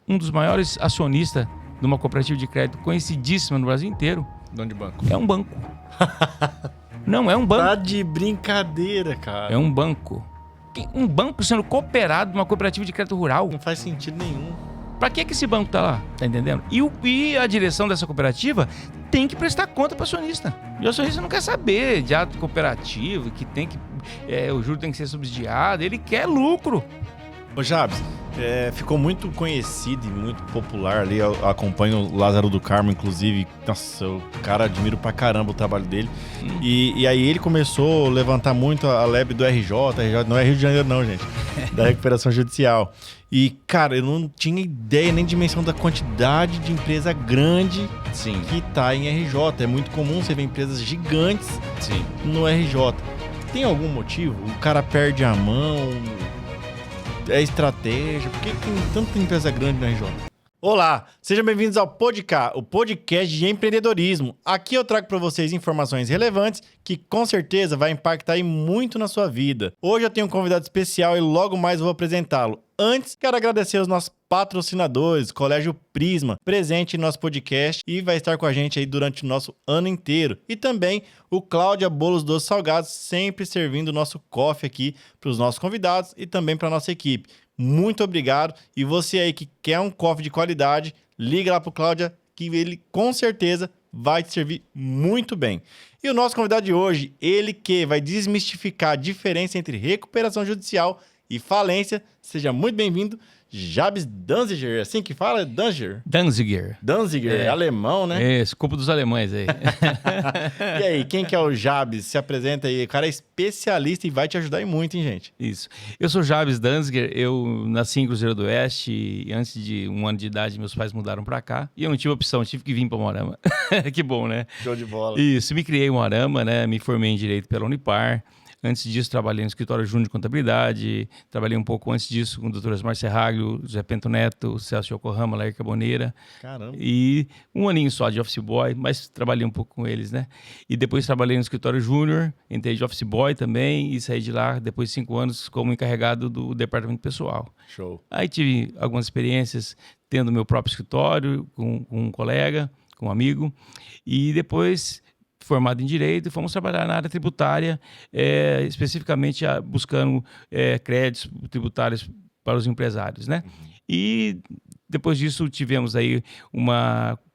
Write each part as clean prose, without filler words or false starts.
um dos maiores acionistas de uma cooperativa de crédito conhecidíssima no Brasil inteiro. Dono de banco. É um banco. Não, é um banco. Tá de brincadeira, cara. É um banco. Um banco sendo cooperado numa cooperativa de crédito rural. Não faz sentido nenhum. Pra que esse banco tá lá? Tá entendendo? E a direção dessa cooperativa tem que prestar conta para o acionista. E o acionista não quer saber de ato cooperativo, que tem que o juro tem que ser subsidiado. Ele quer lucro. Ô Jabs, ficou muito conhecido e muito popular ali. Eu acompanho o Lázaro do Carmo, inclusive. Nossa, o cara admiro pra caramba o trabalho dele. E aí ele começou a levantar muito a lebre do RJ. Não é Rio de Janeiro não, gente. Da recuperação judicial. E, cara, eu não tinha ideia nem dimensão da quantidade de empresa grande que tá em RJ. É muito comum você ver empresas gigantes no RJ. Tem algum motivo? O cara perde a mão? É estratégia? Por que tem tanta empresa grande no RJ? Olá, sejam bem-vindos ao Podcast, o podcast de empreendedorismo. Aqui eu trago para vocês informações relevantes que com certeza vai impactar muito na sua vida. Hoje eu tenho um convidado especial e logo mais vou apresentá-lo. Antes, quero agradecer aos nossos patrocinadores, Colégio Prisma, presente em nosso podcast e vai estar com a gente aí durante o nosso ano inteiro. E também o Cláudia Bolos Doces Salgados, sempre servindo o nosso coffee aqui para os nossos convidados e também para a nossa equipe. Muito obrigado. E você aí que quer um coffee de qualidade, liga lá pro Cláudia que ele com certeza vai te servir muito bem. E o nosso convidado de hoje, ele que vai desmistificar a diferença entre recuperação judicial e falência. Seja muito bem-vindo, Jabs Danziger. Assim que fala? Danziger? Danziger, alemão, né? Isso, culpa dos alemães aí. E aí, quem que é o Jabs? Se apresenta aí. O cara é especialista e vai te ajudar muito, hein, gente? Isso. Eu sou Jabs Danziger, eu nasci em Cruzeiro do Oeste e antes de 1 ano de idade meus pais mudaram pra cá e eu não tive opção, tive que vir pra Moarama. Que bom, né? Show de bola. Isso, me criei em Moarama, né? Me formei em Direito pela Unipar. Antes disso, trabalhei no escritório Júnior de Contabilidade, trabalhei um pouco antes disso com o Dr. Osmar Serraglio, José Pento Neto, Celso Yokohama, Lair Caboneira. Caramba. E 1 aninho só de office boy, mas trabalhei um pouco com eles, né? E depois trabalhei no escritório Júnior, entrei de office boy também e saí de lá depois de 5 anos como encarregado do departamento pessoal. Show. Aí tive algumas experiências tendo meu próprio escritório com um colega, com um amigo, e depois formado em Direito, fomos trabalhar na área tributária, especificamente buscando créditos tributários para os empresários, né? E depois disso tivemos aí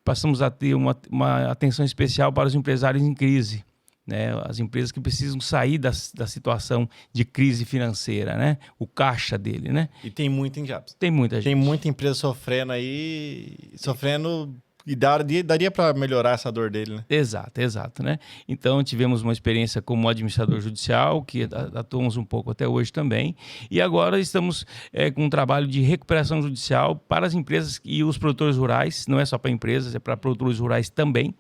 passamos a ter uma atenção especial para os empresários em crise, né? As empresas que precisam sair da situação de crise financeira, né? O caixa dele, né? E tem muito, hein, Jabs? Tem muita gente. Tem muita empresa sofrendo aí, e daria para melhorar essa dor dele, né? Exato, né? Então, tivemos uma experiência como administrador judicial, que atuamos um pouco até hoje também, e agora estamos com um trabalho de recuperação judicial para as empresas e os produtores rurais, não é só para empresas, é para produtores rurais também,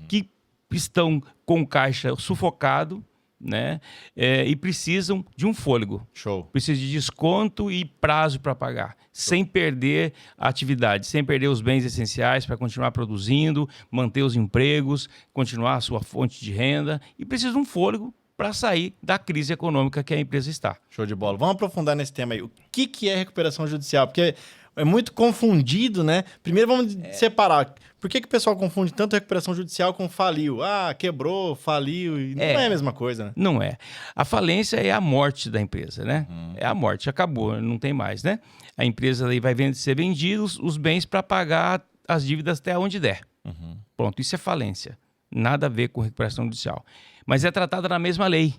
que estão com o caixa sufocado, né? E precisam de um fôlego. Show. Precisa de desconto e prazo para pagar, sem perder a atividade, sem perder os bens essenciais para continuar produzindo, manter os empregos, continuar a sua fonte de renda e precisa de um fôlego para sair da crise econômica que a empresa está. Show de bola. Vamos aprofundar nesse tema aí. O que é recuperação judicial? Porque é muito confundido, né? Primeiro vamos separar. Por que o pessoal confunde tanto recuperação judicial com faliu? Ah, quebrou, faliu. Não é a mesma coisa, né? Não é. A falência é a morte da empresa, né? É a morte, acabou, não tem mais, né? A empresa aí vai ser vendidos os bens para pagar as dívidas até onde der. Pronto, isso é falência. Nada a ver com recuperação judicial. Mas é tratada na mesma lei.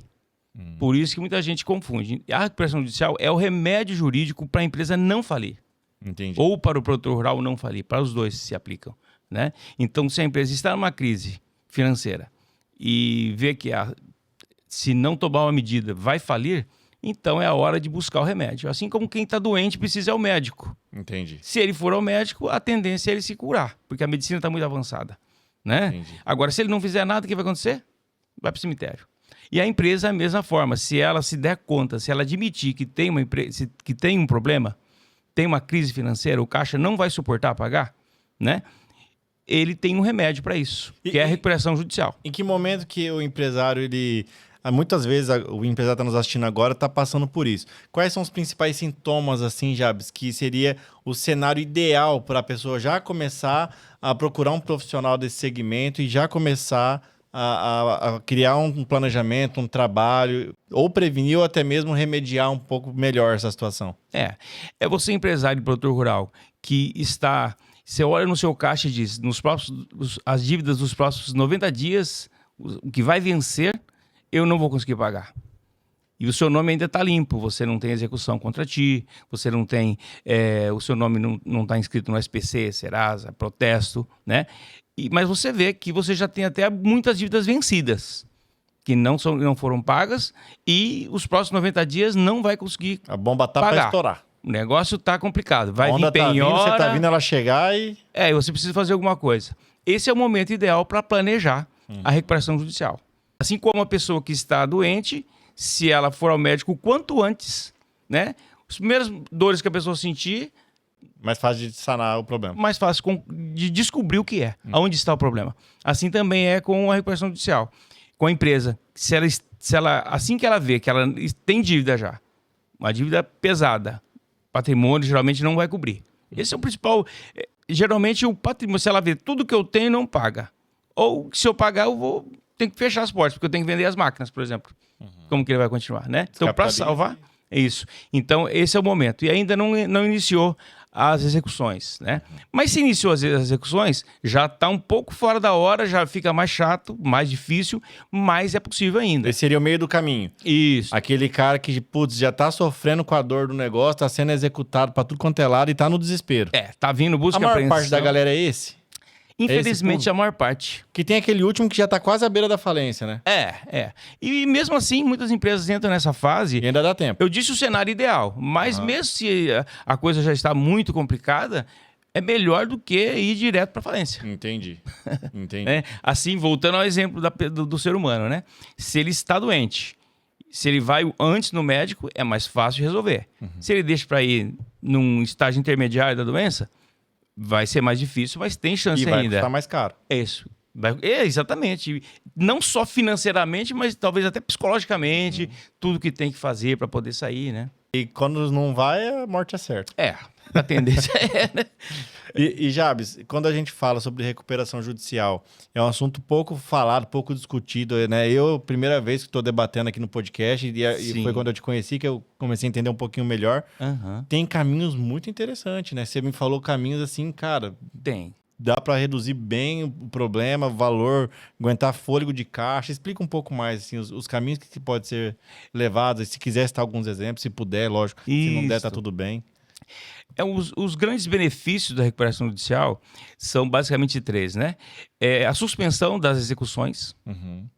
Por isso que muita gente confunde. A recuperação judicial é o remédio jurídico para a empresa não falir. Entendi. Ou para o produtor rural não falir, para os dois se aplicam, né? Então, se a empresa está numa crise financeira e vê que se não tomar uma medida vai falir, então é a hora de buscar o remédio. Assim como quem está doente precisa ir ao médico. Entendi. Se ele for ao médico, a tendência é ele se curar, porque a medicina está muito avançada, né? Entendi. Agora, se ele não fizer nada, o que vai acontecer? Vai para o cemitério. E a empresa é a mesma forma. Se ela se der conta, se ela admitir que tem que tem um problema, tem uma crise financeira, o caixa não vai suportar pagar, né? Ele tem um remédio para isso, que é a recuperação judicial. Em que momento que o empresário, ele muitas vezes o empresário está nos assistindo agora, está passando por isso. Quais são os principais sintomas, assim, Jabs, que seria o cenário ideal para a pessoa já começar a procurar um profissional desse segmento e já começar a criar um planejamento, um trabalho, ou prevenir ou até mesmo remediar um pouco melhor essa situação? É você, empresário e produtor rural, que está... Você olha no seu caixa e diz, as dívidas dos próximos 90 dias, o que vai vencer, eu não vou conseguir pagar. E o seu nome ainda está limpo, você não tem execução contra ti, você não tem... o seu nome não está inscrito no SPC, Serasa, protesto, né? Mas você vê que você já tem até muitas dívidas vencidas, que não foram pagas, e os próximos 90 dias não vai conseguir a bomba tá para estourar. O negócio tá complicado. Vai vir penhora... Você tá vindo ela chegar e... você precisa fazer alguma coisa. Esse é o momento ideal para planejar a recuperação judicial. Assim como a pessoa que está doente, se ela for ao médico o quanto antes, né? As primeiras dores que a pessoa sentir... Mais fácil de sanar o problema. Mais fácil de descobrir o que é, aonde está o problema. Assim também é com a recuperação judicial. Com a empresa, se ela, assim que ela vê que ela tem dívida já, uma dívida pesada, patrimônio geralmente não vai cobrir. Esse é o principal. Geralmente o patrimônio, se ela vê tudo que eu tenho, não paga. Ou se eu pagar, tenho que fechar as portas, porque eu tenho que vender as máquinas, por exemplo. Como que ele vai continuar, né? Então, para salvar, é isso. Então, esse é o momento. E ainda não iniciou as execuções, né? Mas se iniciou as execuções, já está um pouco fora da hora, já fica mais chato, mais difícil, mas é possível ainda. Esse seria o meio do caminho. Isso. Aquele cara que, já tá sofrendo com a dor do negócio, tá sendo executado para tudo quanto é lado e tá no desespero. Tá vindo busca e apreensão. A maior parte da galera é esse? Infelizmente, a maior parte. Que tem aquele último que já tá quase à beira da falência, né? E mesmo assim, muitas empresas entram nessa fase... E ainda dá tempo. Eu disse o cenário ideal, mas mesmo se a coisa já está muito complicada, é melhor do que ir direto para falência. Entendi. Assim, voltando ao exemplo do ser humano, né? Se ele está doente, se ele vai antes no médico, é mais fácil de resolver. Se ele deixa para ir num estágio intermediário da doença... vai ser mais difícil, mas tem chance ainda. E vai custar mais caro. Isso. Exatamente. Não só financeiramente, mas talvez até psicologicamente, tudo que tem que fazer para poder sair, né? E quando não vai, a morte é certa. A tendência né? E Jabs, quando a gente fala sobre recuperação judicial, é um assunto pouco falado, pouco discutido, né? Primeira vez que estou debatendo aqui no podcast, e foi quando eu te conheci que eu comecei a entender um pouquinho melhor. Tem caminhos muito interessantes, né? Você me falou caminhos assim, cara... Tem. Dá para reduzir bem o problema, o valor, aguentar fôlego de caixa. Explica um pouco mais assim, os caminhos que pode ser levados. Se quiser citar alguns exemplos, se puder, lógico. Se não der, tá tudo bem. Os grandes benefícios da recuperação judicial são basicamente 3, né? A suspensão das execuções,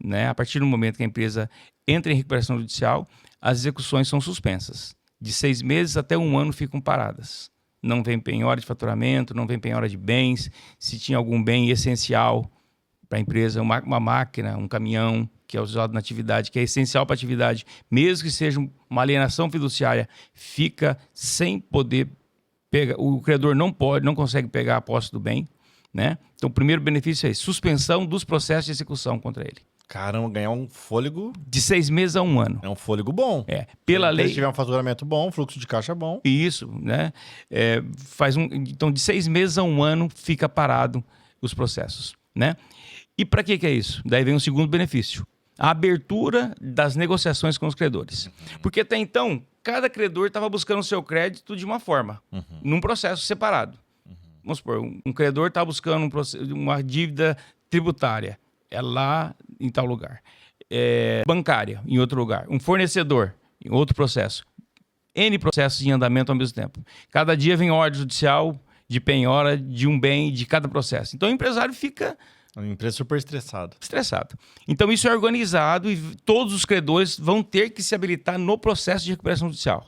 né? A partir do momento que a empresa entra em recuperação judicial, as execuções são suspensas. De 6 meses até 1 ano ficam paradas. Não vem penhora de faturamento, não vem penhora de bens. Se tinha algum bem essencial para a empresa, uma máquina, um caminhão que é usado na atividade, que é essencial para a atividade, mesmo que seja uma alienação fiduciária, fica sem poder pegar. O credor não consegue pegar a posse do bem, né? Então, o primeiro benefício é esse, suspensão dos processos de execução contra ele. Caramba, ganhar um fôlego... De 6 meses a 1 ano. É um fôlego bom. Pela lei... Se tiver um faturamento bom, fluxo de caixa bom. Isso, né? Então, de 6 meses a 1 ano, fica parado os processos, né? E para que é isso? Daí vem um segundo benefício. A abertura das negociações com os credores. Porque até então, cada credor estava buscando o seu crédito de uma forma, num processo separado. Vamos supor, um credor está buscando uma dívida tributária. É lá em tal lugar. Bancária, em outro lugar. Um fornecedor, em outro processo. N processos em andamento ao mesmo tempo. Cada dia vem ordem judicial de penhora de um bem de cada processo. Então o empresário fica... Uma empresa super estressado. Então isso é organizado e todos os credores vão ter que se habilitar no processo de recuperação judicial.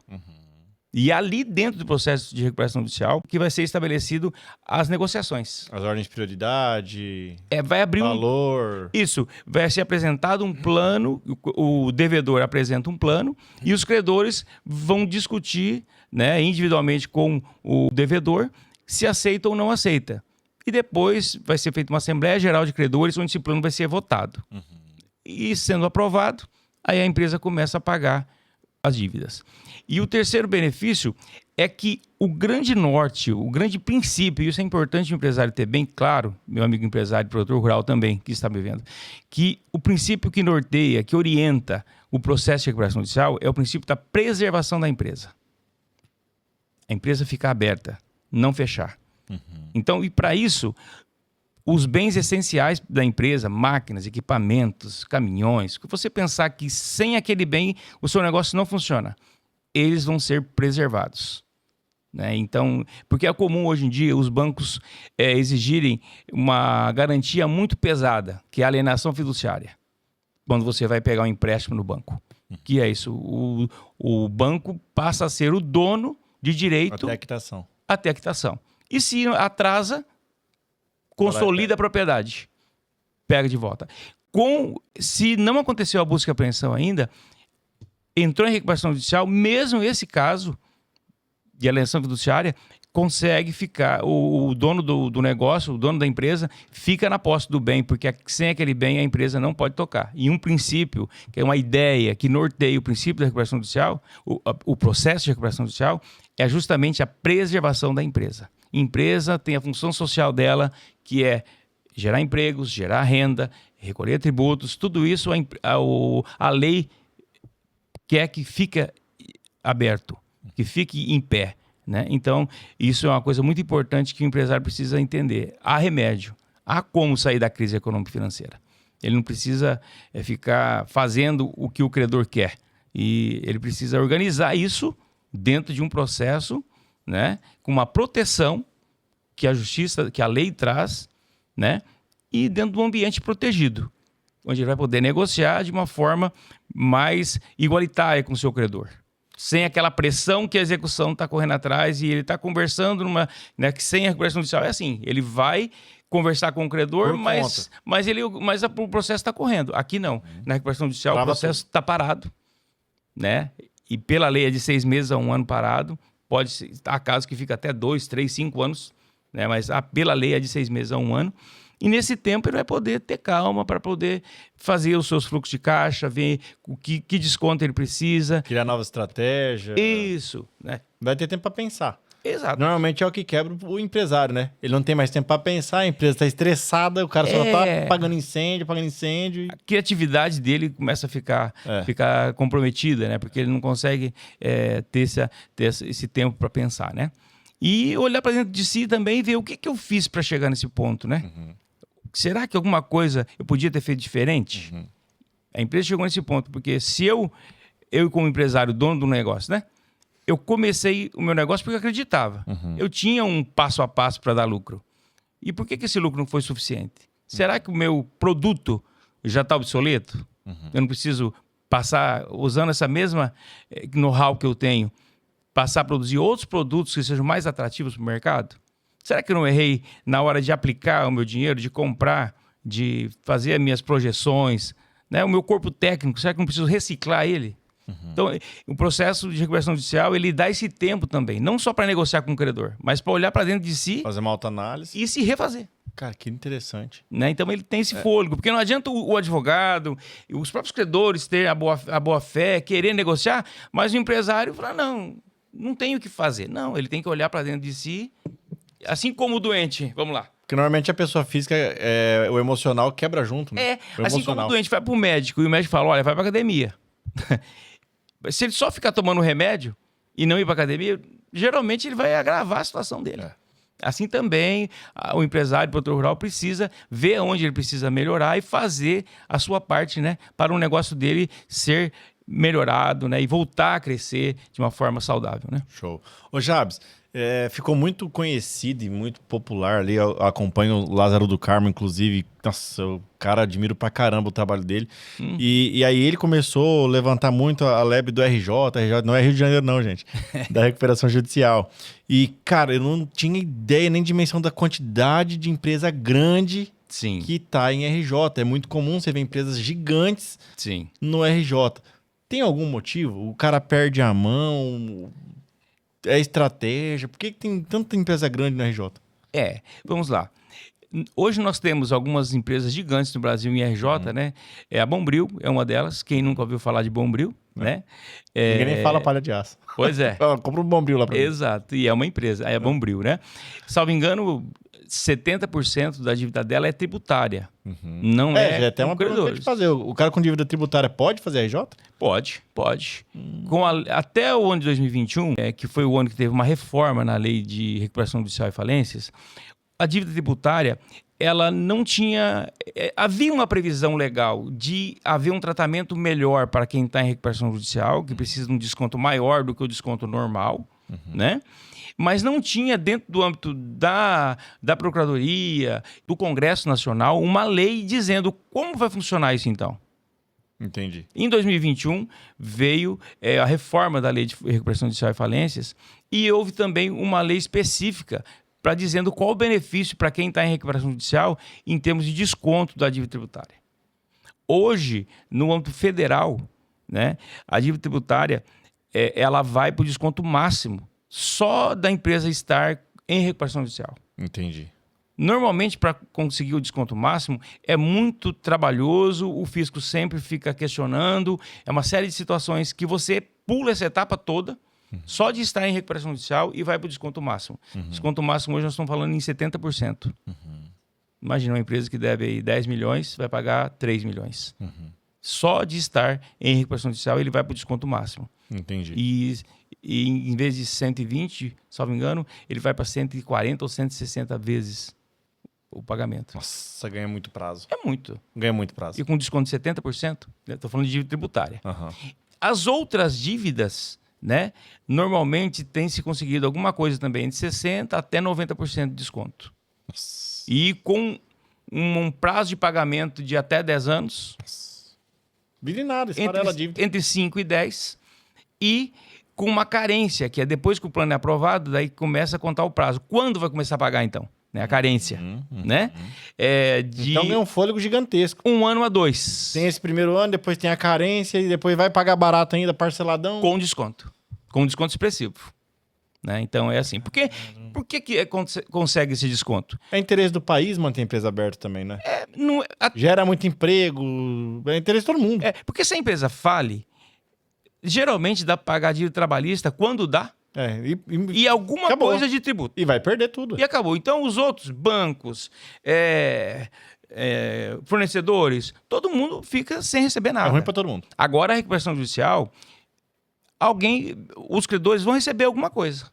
E ali dentro do processo de recuperação judicial que vai ser estabelecido as negociações. As ordens de prioridade, vai abrir valor. Isso, vai ser apresentado um plano, o devedor apresenta um plano e os credores vão discutir, né, individualmente com o devedor se aceita ou não aceita. E depois vai ser feita uma Assembleia Geral de Credores onde esse plano vai ser votado. E sendo aprovado, aí a empresa começa a pagar as dívidas. E o terceiro benefício é que o grande norte, o grande princípio, e isso é importante o empresário ter bem claro, meu amigo empresário, produtor rural também, que está me vendo, que o princípio que norteia, que orienta o processo de recuperação judicial é o princípio da preservação da empresa. A empresa ficar aberta, não fechar. Então, e para isso, os bens essenciais da empresa, máquinas, equipamentos, caminhões, que você pensar que sem aquele bem o seu negócio não funciona, eles vão ser preservados. Né? Então, porque é comum hoje em dia os bancos exigirem uma garantia muito pesada, que é a alienação fiduciária, quando você vai pegar um empréstimo no banco. Que é isso, o banco passa a ser o dono de direito até a quitação. E se atrasa, consolida a propriedade, pega de volta. Se não aconteceu a busca e apreensão ainda, entrou em recuperação judicial, mesmo esse caso de alienação fiduciária, consegue ficar, o dono do negócio, o dono da empresa, fica na posse do bem, porque sem aquele bem a empresa não pode tocar. E um princípio, que é uma ideia que norteia o princípio da recuperação judicial, o processo de recuperação judicial, é justamente a preservação da empresa. Empresa tem a função social dela, que é gerar empregos, gerar renda, recolher tributos, tudo isso a lei quer que fique aberto, que fique em pé. Né? Então, isso é uma coisa muito importante que o empresário precisa entender. Há remédio, há como sair da crise econômica e financeira. Ele não precisa ficar fazendo o que o credor quer. E ele precisa organizar isso dentro de um processo, né, com uma proteção que a justiça, que a lei traz, né, e dentro de um ambiente protegido, onde ele vai poder negociar de uma forma mais igualitária com o seu credor. Sem aquela pressão que a execução está correndo atrás e ele está conversando né, que sem a recuperação judicial é assim, ele vai conversar com o credor, mas o processo está correndo. Aqui não. Na recuperação judicial o processo está parado, né? E pela lei é de 6 meses a 1 ano parado. Há casos que fica até 2, 3, 5 anos, né? Mas pela lei é de 6 meses a 1 ano. E nesse tempo ele vai poder ter calma para poder fazer os seus fluxos de caixa, ver que desconto ele precisa. Criar nova estratégia. Isso. Né? Vai ter tempo para pensar. Exato. Normalmente é o que quebra o empresário, né? Ele não tem mais tempo para pensar, a empresa está estressada, o cara só está pagando incêndio. A criatividade dele começa a ficar comprometida, né? Porque ele não consegue ter esse tempo para pensar, né? E olhar para dentro de si também e ver o que eu fiz para chegar nesse ponto, né? Será que alguma coisa eu podia ter feito diferente? A empresa chegou nesse ponto, porque se eu como empresário, dono do negócio, né? Eu comecei o meu negócio porque eu acreditava. Eu tinha um passo a passo para dar lucro. E por que esse lucro não foi suficiente? Será que o meu produto já está obsoleto? Eu não preciso passar, usando essa mesma know-how que eu tenho, passar a produzir outros produtos que sejam mais atrativos para o mercado? Será que eu não errei na hora de aplicar o meu dinheiro, de comprar, de fazer as minhas projeções, né? O meu corpo técnico, será que eu não preciso reciclar ele? Então, o processo de recuperação judicial, ele dá esse tempo também, não só para negociar com o credor, mas para olhar para dentro de si, fazer uma autoanálise e se refazer. Cara, que interessante. Né? Então, ele tem esse fôlego, porque não adianta o advogado, os próprios credores terem a boa fé, querer negociar, mas o empresário fala, não tem o que fazer. Não, ele tem que olhar para dentro de si, assim como o doente. Vamos lá. Porque normalmente a pessoa física, o emocional quebra junto, né? Assim como o doente vai para o médico e o médico fala, olha, vai para academia. Se ele só ficar tomando remédio e não ir para academia, geralmente ele vai agravar a situação dele. Assim também, o empresário, o produtor rural precisa ver onde ele precisa melhorar e fazer a sua parte, né, para o negócio dele ser melhorado, né, e voltar a crescer de uma forma saudável. Né? Show. Ô Jabs, ficou muito conhecido e muito popular ali, eu acompanho o Lázaro do Carmo, inclusive, nossa, o cara admiro pra caramba o trabalho dele. E aí ele começou a levantar muito a lebre do RJ não é Rio de Janeiro não, gente, da recuperação judicial. E, cara, eu não tinha ideia nem dimensão da quantidade de empresa grande que tá em RJ. É muito comum você ver empresas gigantes no RJ. Tem algum motivo? O cara perde a mão? É estratégia? Por que tem tanta empresa grande no RJ? Vamos lá. Hoje nós temos algumas empresas gigantes no Brasil em RJ, né? A Bombril é uma delas. Quem nunca ouviu falar de Bombril, né? Ninguém nem fala palha de aço. Pois é. Compra um Bombril lá pra mim. Exato. E é uma empresa. É a Bombril, né? Salvo engano, 70% da dívida dela é tributária. Não já até uma pergunta de fazer. O cara com dívida tributária pode fazer RJ? Pode. Até o ano de 2021, que foi o ano que teve uma reforma na lei de recuperação judicial e falências, a dívida tributária, ela não tinha... havia uma previsão legal de haver um tratamento melhor para quem está em recuperação judicial, que precisa de um desconto maior do que o desconto normal, né? Mas não tinha, dentro do âmbito da Procuradoria, do Congresso Nacional, uma lei dizendo como vai funcionar isso então. Entendi. Em 2021, veio a reforma da Lei de Recuperação Judicial e Falências e houve também uma lei específica para dizendo qual o benefício para quem está em recuperação judicial em termos de desconto da dívida tributária. Hoje, no âmbito federal, né, a dívida tributária ela vai para o desconto máximo só da empresa estar em recuperação judicial. Entendi. Normalmente, para conseguir o desconto máximo, é muito trabalhoso, o fisco sempre fica questionando, é uma série de situações que você pula essa etapa toda, só de estar em recuperação judicial e vai para o desconto máximo. Desconto máximo hoje nós estamos falando em 70%. Imagina uma empresa que deve aí 10 milhões, vai pagar 3 milhões. Só de estar em recuperação judicial ele vai para o desconto máximo. Entendi. E em vez de 120, salvo engano, ele vai para 140 ou 160 vezes o pagamento. Nossa, ganha muito prazo. É muito. Ganha muito prazo. E com desconto de 70%, estou falando de dívida tributária. Uhum. As outras dívidas, né, normalmente tem se conseguido alguma coisa também de 60% até 90% de desconto. Nossa. E com um prazo de pagamento de até 10 anos. Vira nada, esfarela a dívida. Entre 5 e 10. E com uma carência, que é depois que o plano é aprovado, daí começa a contar o prazo. Quando vai começar a pagar, então? Né? A carência. Né? Então ganha um fôlego gigantesco. 1 ano a 2. Tem esse primeiro ano, depois tem a carência e depois vai pagar barato ainda, parceladão. Com desconto. Com desconto expressivo. Né? Então é assim. Por que consegue esse desconto? É interesse do país manter a empresa aberta também, né? Gera muito emprego, é interesse de todo mundo. Porque se a empresa fale, geralmente dá para pagar a dívida trabalhista quando dá. E alguma acabou. Coisa de tributo. E vai perder tudo. E acabou. Então os outros bancos, fornecedores, todo mundo fica sem receber nada. É ruim para todo mundo. Agora a recuperação judicial, os credores vão receber alguma coisa.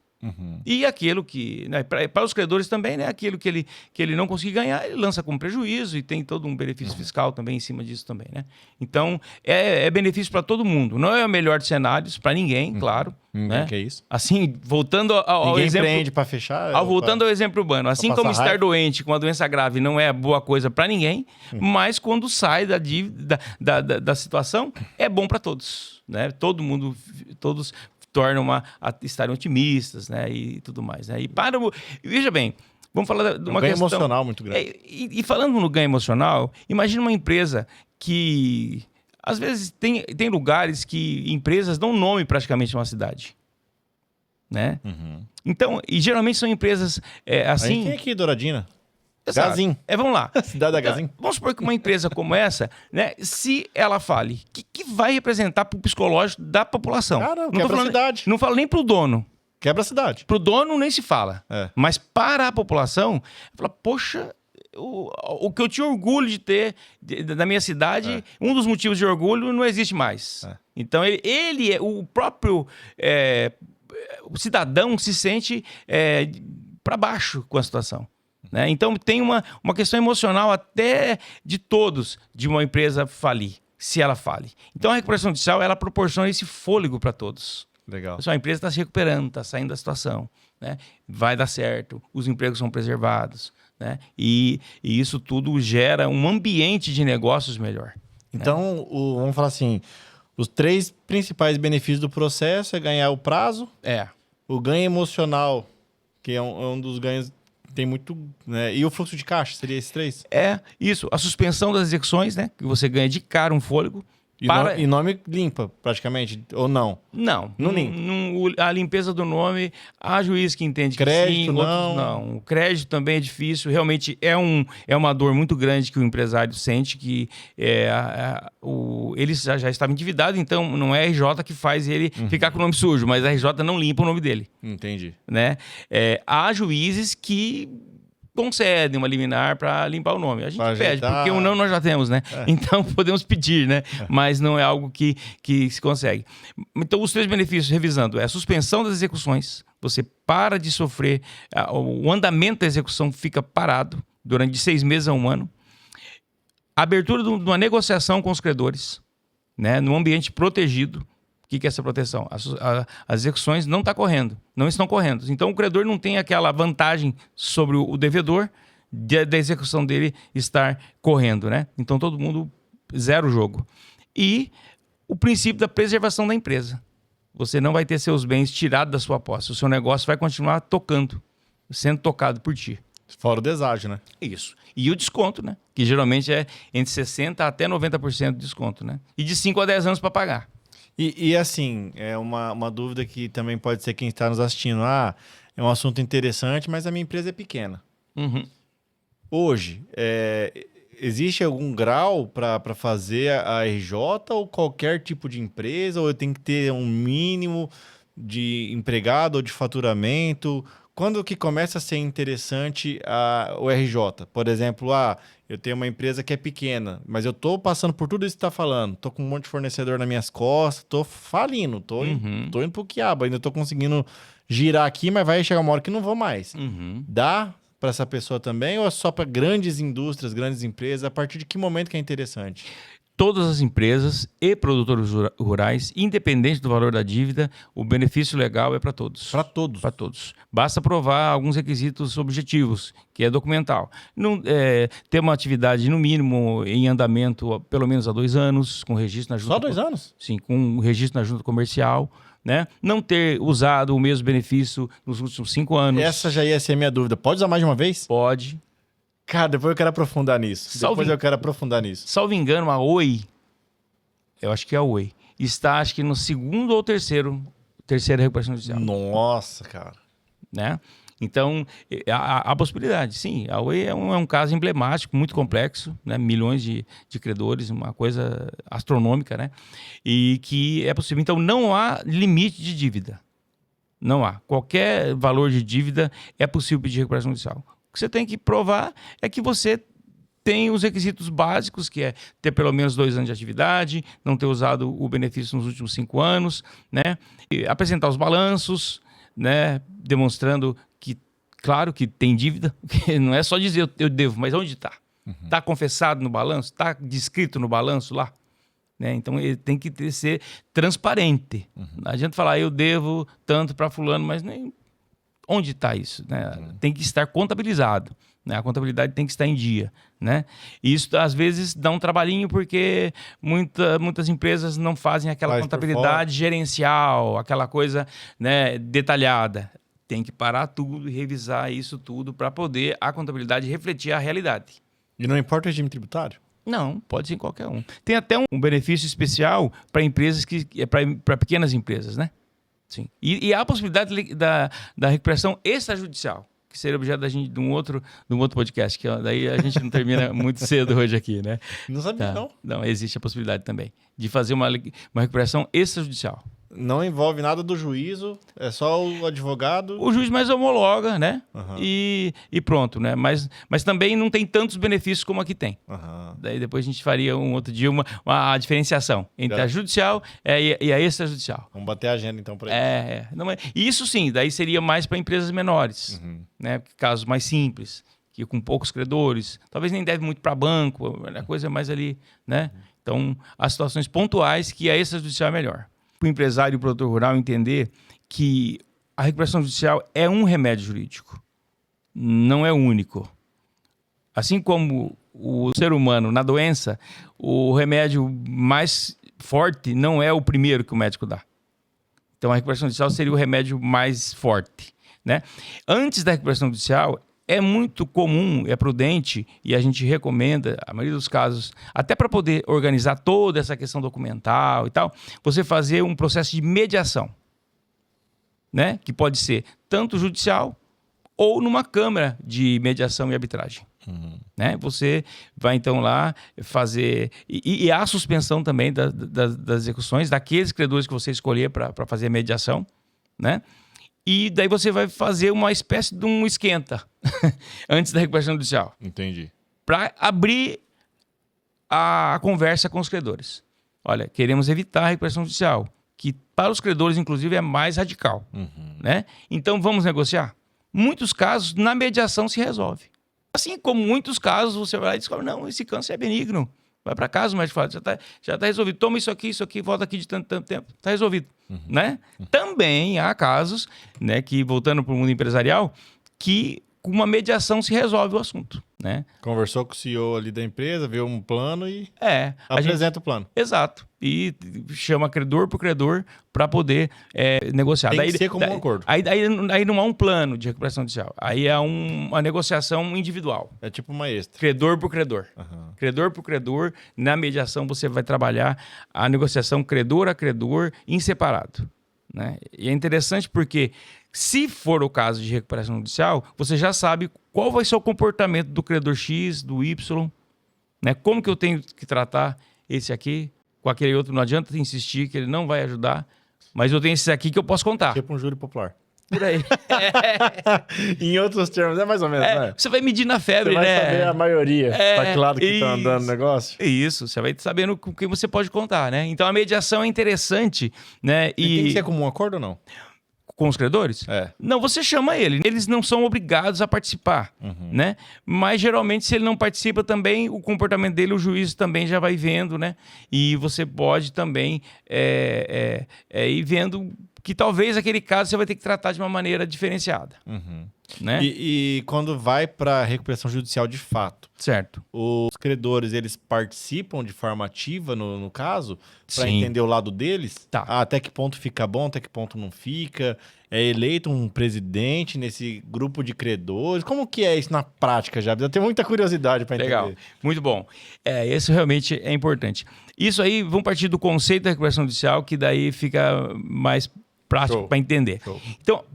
E aquilo que, né, para os credores também, né, aquilo que ele não conseguir ganhar, ele lança como prejuízo e tem todo um benefício fiscal também em cima disso também, né? Então, é benefício para todo mundo. Não é o melhor de cenários para ninguém, claro. Né? Que é isso? Assim, voltando ao exemplo... Ninguém para fechar. Voltando ao exemplo urbano. Assim como estar doente com uma doença grave não é boa coisa para ninguém, mas quando sai da dívida, da situação, é bom para todos, né? Todos tornam a estarem otimistas, né, e tudo mais, né? Veja bem, vamos falar de uma ganho questão emocional muito grande. E falando no ganho emocional, imagina uma empresa que às vezes tem lugares que empresas dão nome praticamente a uma cidade, né? Então, e geralmente são empresas assim. A gente tem aqui Douradina. Exato. Gazin. Vamos lá. Cidade da Gazin. Vamos supor que uma empresa como essa, né, se ela fale, que vai representar para o psicológico da população? Cara, quebra a cidade. Não falo nem para o dono. Quebra a cidade. Para o dono nem se fala. Mas para a população, fala, poxa, o que eu tinha orgulho de ter da minha cidade, um dos motivos de orgulho não existe mais. Então, ele é o próprio o cidadão se sente para baixo com a situação. Né? Então, tem uma questão emocional até de todos de uma empresa falir, se ela fale. Então, a recuperação judicial, ela proporciona esse fôlego para todos. Legal. Pessoal, a empresa está se recuperando, está saindo da situação. Né? Vai dar certo, os empregos são preservados. Né? E isso tudo gera um ambiente de negócios melhor. Então, vamos falar assim, os 3 principais benefícios do processo é ganhar o prazo, o ganho emocional, que é um dos ganhos... Tem muito, né? E o fluxo de caixa, seria esses 3? Isso. A suspensão das execuções, né? Que você ganha de cara um fôlego, E nome limpa, praticamente, ou não? Não. Não limpa. A limpeza do nome, há juiz que entende crédito, que sim, outros não. O crédito também é difícil. Realmente é uma dor muito grande que o empresário sente, que ele já estava endividado, então não é a RJ que faz ele ficar com o nome sujo, mas a RJ não limpa o nome dele. Entendi. Né? Há juízes que concedem uma liminar para limpar o nome. A gente pede, porque o não nós já temos, né? Então podemos pedir, né? Mas não é algo que se consegue. Então, os 3 benefícios, revisando, é a suspensão das execuções, você para de sofrer, o andamento da execução fica parado durante de 6 meses a 1 ano. A abertura de uma negociação com os credores, né? Num ambiente protegido. O que é essa proteção? As execuções não estão correndo. Então, o credor não tem aquela vantagem sobre o devedor da execução dele estar correndo, né? Então, todo mundo zera o jogo. E o princípio da preservação da empresa. Você não vai ter seus bens tirados da sua posse. O seu negócio vai continuar tocando, sendo tocado por ti. Fora o deságio, né? Isso. E o desconto, né? Que geralmente é entre 60% até 90% de desconto, né? E de 5 a 10 anos para pagar. E assim, é uma dúvida que também pode ser quem está nos assistindo. É um assunto interessante, mas a minha empresa é pequena. Hoje, existe algum grau para fazer a RJ ou qualquer tipo de empresa? Ou eu tenho que ter um mínimo de empregado ou de faturamento? Quando que começa a ser interessante o RJ? Por exemplo, eu tenho uma empresa que é pequena, mas eu estou passando por tudo isso que você está falando. Estou com um monte de fornecedor nas minhas costas, estou falindo, estou indo para o quiabo. Ainda estou conseguindo girar aqui, mas vai chegar uma hora que não vou mais. Dá para essa pessoa também ou é só para grandes indústrias, grandes empresas? A partir de que momento que é interessante? Todas as empresas e produtores rurais, independente do valor da dívida, o benefício legal é para todos. Para todos? Para todos. Basta provar alguns requisitos objetivos, que é documental. Ter uma atividade, no mínimo, em andamento pelo menos há 2 anos, com registro na junta... Só 2 anos? Sim, com registro na junta comercial. Né? Não ter usado o mesmo benefício nos últimos 5 anos. Essa já ia ser a minha dúvida. Pode usar mais de uma vez? Pode. Cara, depois eu quero aprofundar nisso. Salvo engano, a Oi, eu acho que é a Oi, está acho que no 2º ou terceira recuperação judicial. Nossa, cara. Né? Então, a possibilidade, sim. A Oi é um caso emblemático, muito complexo, né? Milhões de credores, uma coisa astronômica, né? E que é possível. Então, não há limite de dívida. Não há. Qualquer valor de dívida é possível pedir recuperação judicial. O que você tem que provar é que você tem os requisitos básicos, que é ter pelo menos 2 anos de atividade, não ter usado o benefício nos últimos 5 anos, né? E apresentar os balanços, né? Demonstrando que, claro, que tem dívida, que não é só dizer eu devo, mas onde está? Está confessado no balanço? Está descrito no balanço lá? Né? Então, ele tem que ser transparente. Não adianta falar eu devo tanto para fulano, mas nem... Onde está isso? Né? Tem que estar contabilizado. Né? A contabilidade tem que estar em dia. Né? E isso, às vezes, dá um trabalhinho porque muitas empresas não fazem aquela contabilidade gerencial, aquela coisa, né, detalhada. Tem que parar tudo e revisar isso tudo para poder a contabilidade refletir a realidade. E não importa o regime tributário? Não, pode ser em qualquer um. Tem até um benefício especial para empresas para pequenas empresas, né? Sim. E há a possibilidade da recuperação extrajudicial, que seria objeto de um outro podcast, que daí a gente não termina muito cedo hoje aqui, né? Não sabia, não. Não, existe a possibilidade também de fazer uma recuperação extrajudicial. Não envolve nada do juízo, é só o advogado... O juiz mais homologa, né? E pronto, né? Mas também não tem tantos benefícios como aqui tem. Daí depois a gente faria um outro dia uma diferenciação entre a judicial e a extrajudicial. Vamos bater a agenda então para isso. Isso sim, daí seria mais para empresas menores, né? Casos mais simples, que com poucos credores, talvez nem deve muito para banco, a coisa é mais ali, né? Então, as situações pontuais que a extrajudicial é melhor. Para o empresário e o produtor rural entender que a recuperação judicial é um remédio jurídico, não é único. Assim como o ser humano na doença, o remédio mais forte não é o primeiro que o médico dá. Então a recuperação judicial seria o remédio mais forte, né? Antes da recuperação judicial, é muito comum, é prudente, e a gente recomenda, a maioria dos casos, até para poder organizar toda essa questão documental e tal, você fazer um processo de mediação, né? Que pode ser tanto judicial ou numa câmara de mediação e arbitragem. Né? Você vai então lá fazer... E há a suspensão também das execuções daqueles credores que você escolher para fazer a mediação, né? E daí você vai fazer uma espécie de um esquenta antes da recuperação judicial. Entendi. Para abrir a conversa com os credores. Olha, queremos evitar a recuperação judicial, que para os credores, inclusive, é mais radical. Né? Então, vamos negociar? Muitos casos, na mediação se resolve. Assim como muitos casos, você vai lá e descobre, não, esse câncer é benigno. Vai para casa, o médico fala, já tá resolvido. Toma isso aqui, volta aqui de tanto tempo. Está resolvido. Né? Também há casos, né, que, voltando para o mundo empresarial, que com uma mediação se resolve o assunto. Né? Conversou com o CEO ali da empresa, viu um plano e apresenta o plano. Exato. E chama credor por credor para poder negociar. Tem que ser como um acordo. Aí não há um plano de recuperação judicial. Aí é uma negociação individual. É tipo uma extra. Credor por credor. Credor por credor. Na mediação você vai trabalhar a negociação credor a credor em separado. Né? E é interessante porque, se for o caso de recuperação judicial, você já sabe qual vai ser o comportamento do credor X, do Y, né? Como que eu tenho que tratar esse aqui, com aquele outro. Não adianta insistir que ele não vai ajudar, mas eu tenho esse aqui que eu posso contar. Tipo um júri popular. Por aí. Em outros termos, é mais ou menos, né? Você vai medir na febre, né? Você vai né? saber a maioria, para que lado que está andando o negócio. Isso, você vai sabendo com quem você pode contar, né? Então, a mediação é interessante, né? E tem que ser como um acordo ou não? Com os credores? Não, você chama ele. Eles não são obrigados a participar, né? Mas, geralmente, se ele não participa também, o comportamento dele, o juiz também já vai vendo, né? E você pode também ir vendo que talvez aquele caso você vai ter que tratar de uma maneira diferenciada. Né? E quando vai para recuperação judicial de fato, certo? Os credores, eles participam de forma ativa no caso, para Sim. entender o lado deles? Tá. Até que ponto fica bom, até que ponto não fica? É eleito um presidente nesse grupo de credores? Como que é isso na prática, já? Eu tenho muita curiosidade para entender. Legal, muito bom. Isso realmente é importante. Isso aí, vamos partir do conceito da recuperação judicial, que daí fica mais prático para entender. Show. Então,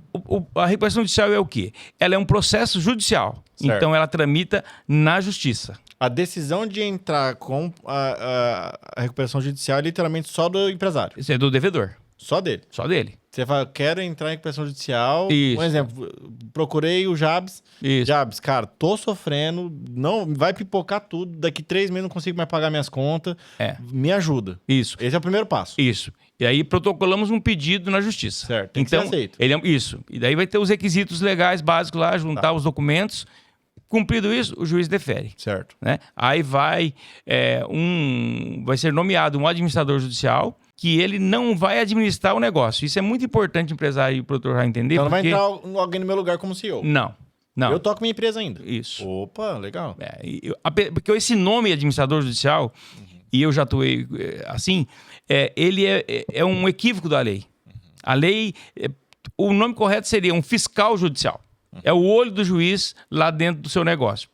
a recuperação judicial é o quê? Ela é um processo judicial. Certo. Então, ela tramita na justiça. A decisão de entrar com a recuperação judicial é literalmente só do empresário. Isso é do devedor. Só dele. Só dele. Você fala, quero entrar em recuperação judicial. Isso. Um exemplo, procurei o Jabs. Isso. Jabs, cara, tô sofrendo, não vai pipocar tudo. Daqui 3 meses não consigo mais pagar minhas contas. Me ajuda. Isso. Esse é o primeiro passo. Isso. E aí protocolamos um pedido na justiça. Certo. Tem que então, ser aceito. Isso. E daí vai ter os requisitos legais básicos lá, juntar os documentos. Cumprido isso, o juiz defere. Certo. Né? Aí vai ser nomeado um administrador judicial que ele não vai administrar o negócio. Isso é muito importante o empresário e o produtor já entender. Então não vai entrar alguém no meu lugar como CEO. Não. Eu toco minha empresa ainda. Isso. Opa, legal. Porque esse nome administrador judicial, e eu já atuei assim, ele é um equívoco da lei. A lei, o nome correto seria um fiscal judicial. É o olho do juiz lá dentro do seu negócio.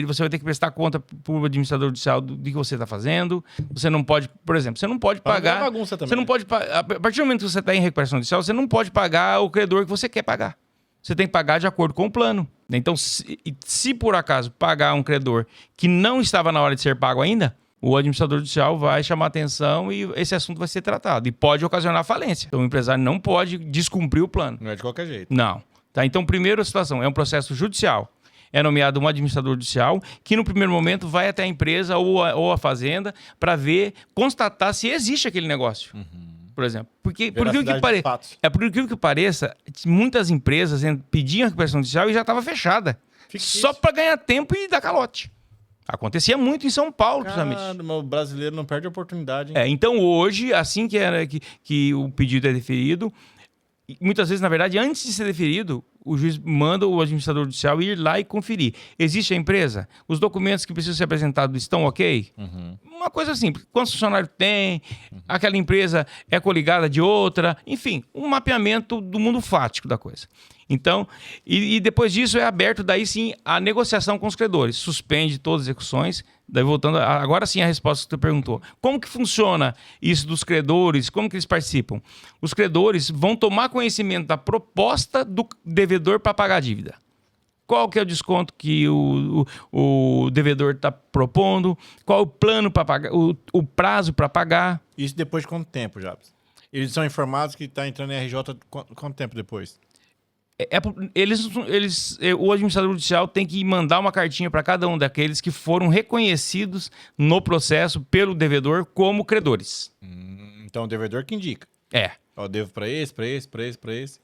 Você vai ter que prestar conta para o administrador judicial do que você está fazendo. Você não pode, por exemplo, você não pode pagar... É bagunça também. Você não pode, a partir do momento que você está em recuperação judicial, você não pode pagar o credor que você quer pagar. Você tem que pagar de acordo com o plano. Então, se por acaso pagar um credor que não estava na hora de ser pago ainda, o administrador judicial vai chamar atenção e esse assunto vai ser tratado. E pode ocasionar falência. Então, o empresário não pode descumprir o plano. Não é de qualquer jeito. Não. Tá? Então, primeira situação, é um processo judicial. É nomeado um administrador judicial que, no primeiro momento, vai até a empresa ou a fazenda para constatar se existe aquele negócio. Por exemplo. Porque, por incrível que pareça, muitas empresas pediam a recuperação judicial e já estava fechada. Só para ganhar tempo e dar calote. Acontecia muito em São Paulo, principalmente. O brasileiro não perde a oportunidade. Hein? Então, hoje, assim que o pedido é deferido, muitas vezes, na verdade, antes de ser deferido, o juiz manda o administrador judicial ir lá e conferir. Existe a empresa? Os documentos que precisam ser apresentados estão ok? Uma coisa simples. Quantos funcionários tem? Aquela empresa é coligada de outra? Enfim, um mapeamento do mundo fático da coisa. Então, e depois disso é aberto daí sim a negociação com os credores. Suspende todas as execuções. Daí voltando, agora sim a resposta que você perguntou. Como que funciona isso dos credores? Como que eles participam? Os credores vão tomar conhecimento da proposta do devedor para pagar a dívida. Qual que é o desconto que o devedor está propondo? Qual o plano para pagar, o prazo para pagar? Isso depois de quanto tempo, Jabs? Eles são informados que está entrando em RJ quanto tempo depois? O administrador judicial tem que mandar uma cartinha para cada um daqueles que foram reconhecidos no processo pelo devedor como credores. Então o devedor que indica. Eu devo para esse.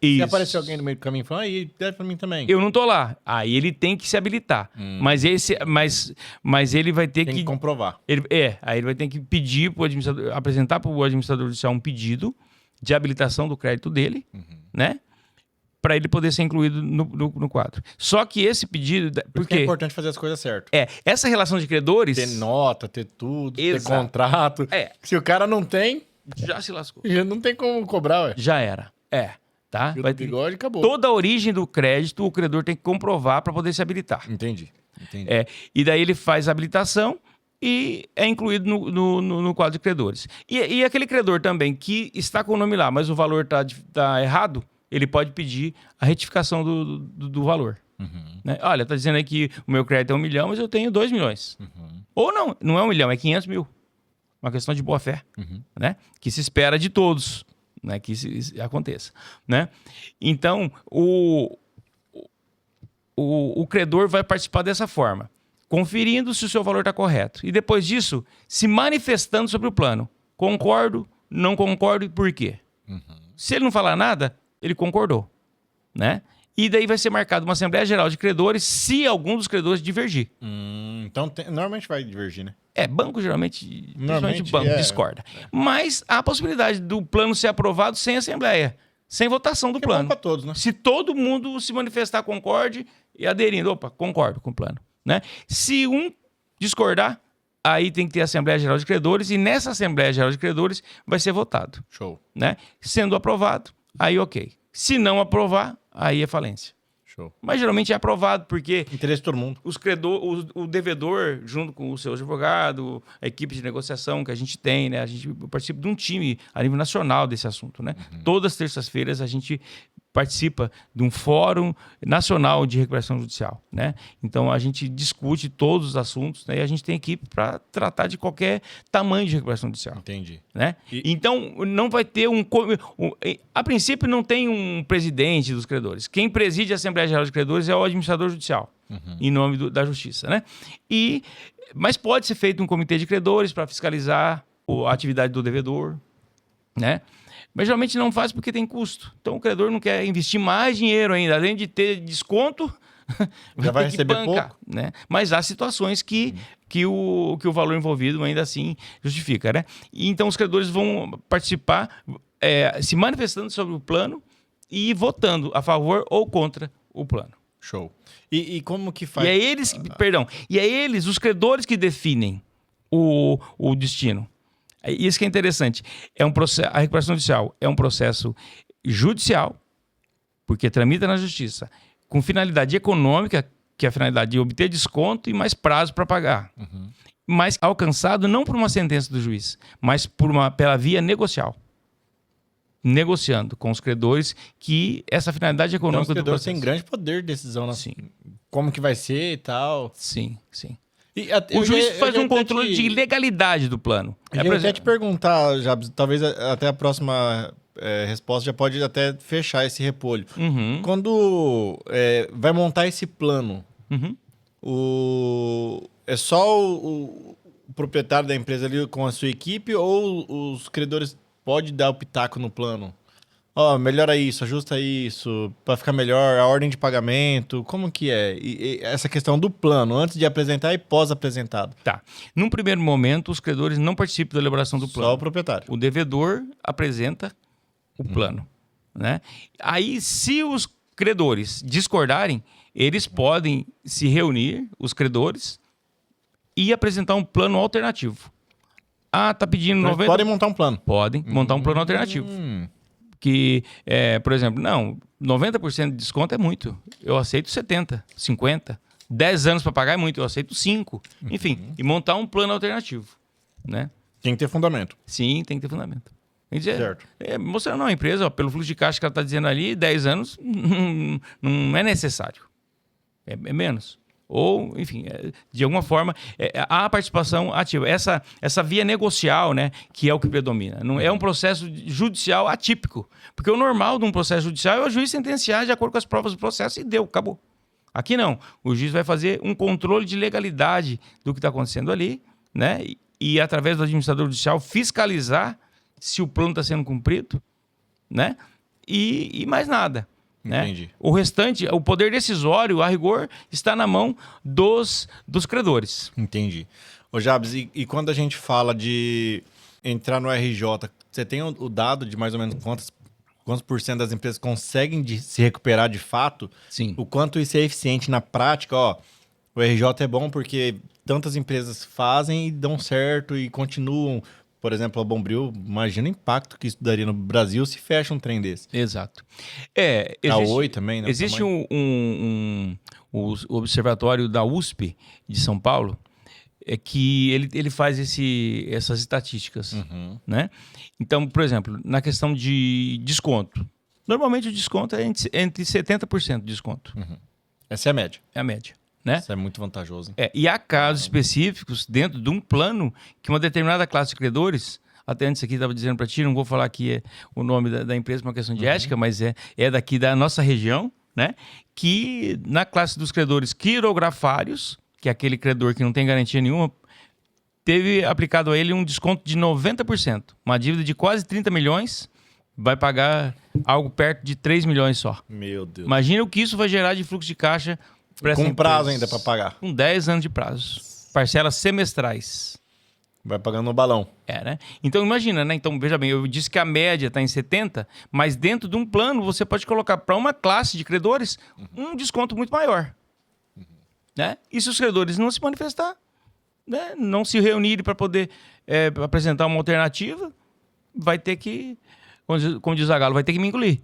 Se aparecer alguém no meio do caminho falando, aí deve para mim também. Eu não tô lá. Aí ele tem que se habilitar. Mas ele vai ter tem que comprovar. Aí ele vai ter que pedir pro administrador, apresentar para o administrador judicial um pedido de habilitação do crédito dele, né? Para ele poder ser incluído no quadro. Só que esse pedido... Porque é importante fazer as coisas certas. Essa relação de credores... Ter nota, ter tudo, Exato. ter contrato. Se o cara não tem... Já se lascou. Já não tem como cobrar, ué. Já era. Tá? Vai ter bigode, acabou. Toda a origem do crédito, o credor tem que comprovar para poder se habilitar. Entendi. E daí ele faz a habilitação e é incluído no quadro de credores. E aquele credor também que está com o nome lá, mas o valor tá errado, ele pode pedir a retificação do valor. Né? Olha, tá dizendo aí que o meu crédito é 1 milhão, mas eu tenho 2 milhões. Ou não é 1 milhão, é 500 mil. Uma questão de boa-fé, né? Que se espera de todos, né? Que isso aconteça. Né? Então, o credor vai participar dessa forma, conferindo se o seu valor está correto. E depois disso, se manifestando sobre o plano. Concordo, não concordo e por quê? Se ele não falar nada, ele concordou. Né? E daí vai ser marcada uma Assembleia Geral de Credores se algum dos credores divergir. Então, normalmente vai divergir, né? Banco geralmente banco discorda. Mas há a possibilidade do plano ser aprovado sem Assembleia, sem votação do plano. É bom para todos, né? Se todo mundo se manifestar concorde e aderindo, concordo com o plano. Né? Se um discordar, aí tem que ter a Assembleia Geral de Credores e nessa Assembleia Geral de Credores vai ser votado. Show. Né? Sendo aprovado, aí ok. Se não aprovar, aí é falência. Show. Mas geralmente é aprovado, porque... Interesse de todo mundo. O devedor, junto com o seu advogado, a equipe de negociação que a gente tem, né? A gente participa de um time a nível nacional desse assunto, né? Todas as terças-feiras a gente participa de um fórum nacional de recuperação judicial, né? Então a gente discute todos os assuntos, né? E a gente tem equipe para tratar de qualquer tamanho de recuperação judicial. Entendi. Né? Então não vai ter a princípio não tem um presidente dos credores. Quem preside a Assembleia Geral de Credores é o administrador judicial, em nome da Justiça, né? Mas pode ser feito um comitê de credores para fiscalizar a atividade do devedor, né? Mas geralmente não faz porque tem custo. Então o credor não quer investir mais dinheiro ainda, além de ter desconto, já vai receber pouco, né? Mas há situações que o valor envolvido ainda assim justifica, né? E então os credores vão participar se manifestando sobre o plano e votando a favor ou contra o plano. Show. E como que faz? E é eles, os credores, que definem o destino. Isso que é interessante. A recuperação judicial é um processo judicial, porque tramita na justiça, com finalidade econômica, que é a finalidade de obter desconto e mais prazo para pagar. Mas alcançado não por uma sentença do juiz, mas pela via negocial. Negociando com os credores que essa finalidade econômica do processo. Então os credores têm grande poder de decisão, né? Sim. Como que vai ser e tal. Sim. O juiz faz um controle de legalidade do plano. Eu ia até te perguntar, Jabs, talvez até a próxima resposta já pode até fechar esse repolho. Quando vai montar esse plano, é só o proprietário da empresa ali com a sua equipe ou os credores podem dar o pitaco no plano? Melhora isso, ajusta isso, para ficar melhor, a ordem de pagamento, como que é? E essa questão do plano, antes de apresentar e pós-apresentado. Tá. Num primeiro momento, os credores não participam da elaboração do plano. Só o proprietário. O devedor apresenta o plano. Né? Aí, se os credores discordarem, eles podem se reunir, os credores, e apresentar um plano alternativo. Tá pedindo 90... Podem montar um plano. Podem montar um plano alternativo. que, por exemplo, não, 90% de desconto é muito. Eu aceito 70%, 50%. 10 anos para pagar é muito, eu aceito 5%. Enfim, e montar um plano alternativo, né? Tem que ter fundamento. Sim, tem que ter fundamento. Certo. Mostrando a empresa, ó, pelo fluxo de caixa que ela está dizendo ali, 10 anos não é necessário. É menos. Ou, enfim, de alguma forma, a participação ativa. Essa via negocial, né, que é o que predomina. Não é um processo judicial atípico. Porque o normal de um processo judicial é o juiz sentenciar de acordo com as provas do processo e deu, acabou. Aqui não. O juiz vai fazer um controle de legalidade do que está acontecendo ali, né? E através do administrador judicial, fiscalizar se o plano está sendo cumprido, né? E mais nada. Entendi. Né? O restante, o poder decisório, a rigor, está na mão dos credores. Entendi. Ô Jabs, e quando a gente fala de entrar no RJ, você tem o dado de mais ou menos quantos por cento das empresas conseguem se recuperar de fato? Sim. O quanto isso é eficiente na prática? Ó, o RJ é bom porque tantas empresas fazem e dão certo e continuam. Por exemplo, a Bombril, imagina o impacto que isso daria no Brasil se fecha um trem desse. Exato. A Oi também, né? Existe o observatório da USP de São Paulo, que ele faz essas estatísticas. Né? Então, por exemplo, na questão de desconto. Normalmente o desconto é entre 70% de desconto. Essa é a média. É a média. Né? Isso é muito vantajoso. E há casos específicos dentro de um plano que uma determinada classe de credores, até antes aqui estava dizendo para ti, não vou falar aqui o nome da empresa por uma questão de ética, mas é daqui da nossa região, né? Que na classe dos credores quirografários, que é aquele credor que não tem garantia nenhuma, teve aplicado a ele um desconto de 90%. Uma dívida de quase 30 milhões, vai pagar algo perto de 3 milhões só. Meu Deus. Imagina o que isso vai gerar de fluxo de caixa. Com prazo ainda para pagar. Com 10 anos de prazo. Parcelas semestrais. Vai pagando no balão. Né? Então, imagina, né? Então, veja bem, eu disse que a média está em 70%, mas dentro de um plano você pode colocar para uma classe de credores um desconto muito maior. Né? E se os credores não se manifestar, né? Não se reunirem para poder apresentar uma alternativa, vai ter que, como diz a Galo, vai ter que me engolir.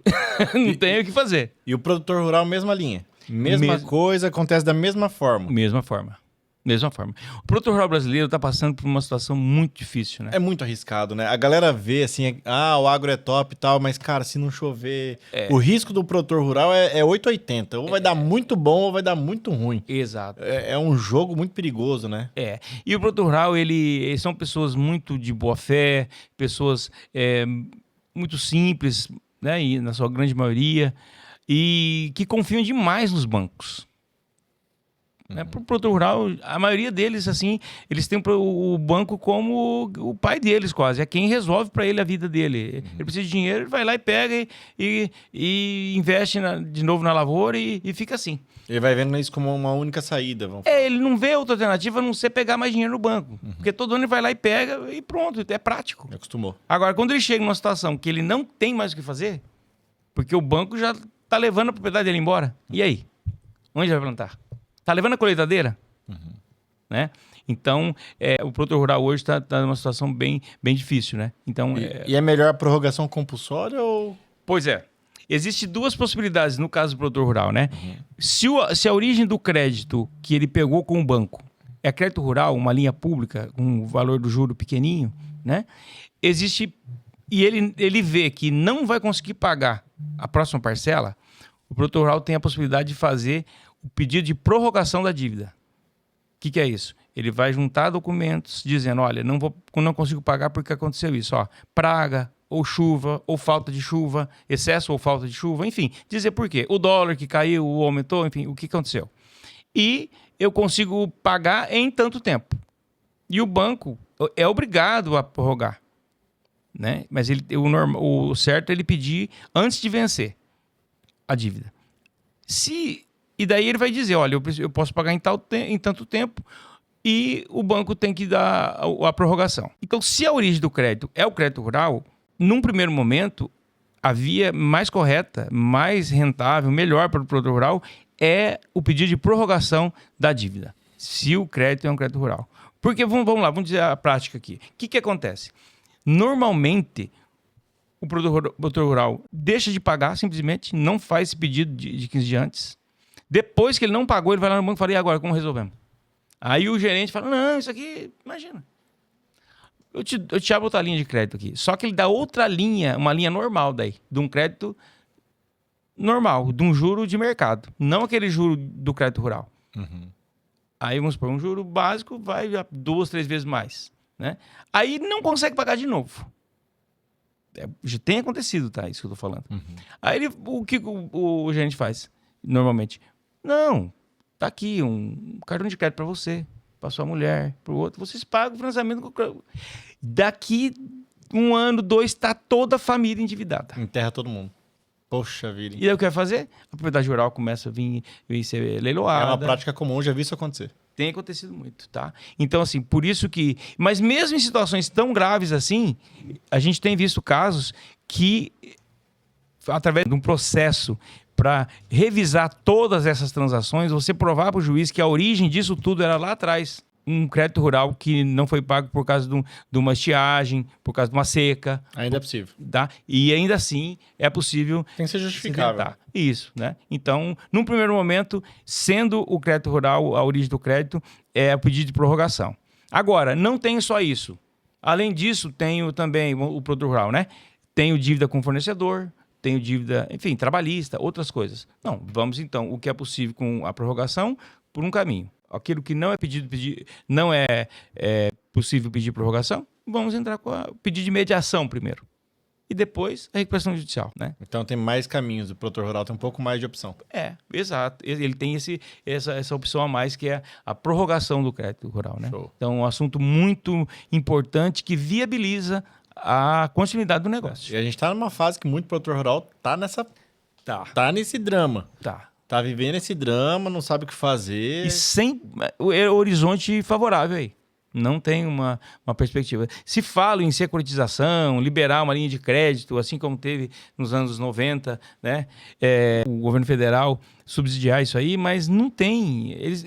Não tem o que fazer. E o produtor rural, mesma linha. Mesma coisa, acontece da mesma forma. Mesma forma. O produtor rural brasileiro está passando por uma situação muito difícil, né? É muito arriscado, né? A galera vê assim, o agro é top e tal, mas, cara, se não chover... O risco do produtor rural é 880. Ou vai dar muito bom ou vai dar muito ruim. Exato. É um jogo muito perigoso, né? E o produtor rural, eles são pessoas muito de boa fé, pessoas muito simples, né? E na sua grande maioria... E que confiam demais nos bancos. Para o produtor rural, a maioria deles, assim, eles têm o banco como o pai deles, quase. É quem resolve para ele a vida dele. Ele precisa de dinheiro, ele vai lá e pega e investe de novo na lavoura e fica assim. Ele vai vendo isso como uma única saída. Ele não vê outra alternativa a não ser pegar mais dinheiro no banco. Porque todo ano ele vai lá e pega e pronto, é prático. Acostumou. Agora, quando ele chega numa situação que ele não tem mais o que fazer, porque o banco já tá levando a propriedade dele embora. E aí? Onde vai plantar? Tá levando a colheitadeira? Né? Então, o produtor rural hoje está numa situação bem difícil, né? Então, e é melhor a prorrogação compulsória ou... Pois é. Existem duas possibilidades no caso do produtor rural, né? Se a origem do crédito que ele pegou com o banco é crédito rural, uma linha pública com o valor do juro pequenininho, né? Existe... E ele vê que não vai conseguir pagar a próxima parcela, o produtor rural tem a possibilidade de fazer o pedido de prorrogação da dívida. O que é isso? Ele vai juntar documentos dizendo, olha, não consigo pagar porque aconteceu isso. Ó, praga, ou chuva, ou falta de chuva, excesso ou falta de chuva, enfim, dizer por quê. O dólar que caiu, ou aumentou, enfim, o que aconteceu. E eu consigo pagar em tanto tempo. E o banco é obrigado a prorrogar. Né? Mas o certo é ele pedir antes de vencer a dívida. E daí ele vai dizer, olha, eu posso pagar em tanto tempo e o banco tem que dar a prorrogação. Então, se a origem do crédito é o crédito rural, num primeiro momento, a via mais correta, mais rentável, melhor para o produtor rural é o pedido de prorrogação da dívida, se o crédito é um crédito rural. Porque, vamos lá, vamos dizer a prática aqui. O que acontece? Normalmente, o produtor rural deixa de pagar, simplesmente, não faz esse pedido de 15 dias antes. Depois que ele não pagou, ele vai lá no banco e fala, e agora, como resolvemos? Aí o gerente fala, não, isso aqui, imagina. Eu te abro outra linha de crédito aqui. Só que ele dá outra linha, uma linha normal daí, de um crédito normal, de um juro de mercado. Não aquele juro do crédito rural. Aí, vamos supor, um juro básico vai 2, 3 vezes mais. Né? Aí não consegue pagar de novo. Já tem acontecido, tá? Isso que eu tô falando. Aí o que o gerente faz, normalmente? Não, tá aqui um cartão de crédito para você, para sua mulher, para o outro. Vocês pagam o financiamento. Daqui 1 ano, 2, tá toda a família endividada. Enterra todo mundo. Poxa vida. E aí o que vai fazer? A propriedade rural começa a vir ser leiloada. É uma prática comum, já vi isso acontecer. Tem acontecido muito, tá? Então, assim, por isso que... Mas mesmo em situações tão graves assim, a gente tem visto casos que, através de um processo para revisar todas essas transações, você provar para o juiz que a origem disso tudo era lá atrás. Um crédito rural que não foi pago por causa de uma estiagem, por causa de uma seca. Ainda é possível. Tá? E ainda assim é possível... Tem que ser justificável. Isso, né? Então, num primeiro momento, sendo o crédito rural a origem do crédito, é o pedido de prorrogação. Agora, não tenho só isso. Além disso, tenho também o produtor rural, né? Tenho dívida com fornecedor, tenho dívida, enfim, trabalhista, outras coisas. Não, vamos então, o que é possível com a prorrogação, por um caminho. Aquilo que não é não é possível pedir prorrogação, vamos entrar com o pedido de mediação primeiro. E depois a recuperação judicial, né? Então tem mais caminhos, o produtor rural tem um pouco mais de opção. Exato. Ele tem essa opção a mais, que é a prorrogação do crédito rural, né? Show. Então é um assunto muito importante que viabiliza a continuidade do negócio. E a gente está numa fase que muito produtor rural tá nesse drama. Tá vivendo esse drama, não sabe o que fazer. E sem o horizonte favorável aí. Não tem uma perspectiva. Se fala em securitização, liberar uma linha de crédito, assim como teve nos anos 90, né? O governo federal subsidiar isso aí, mas não tem. Eles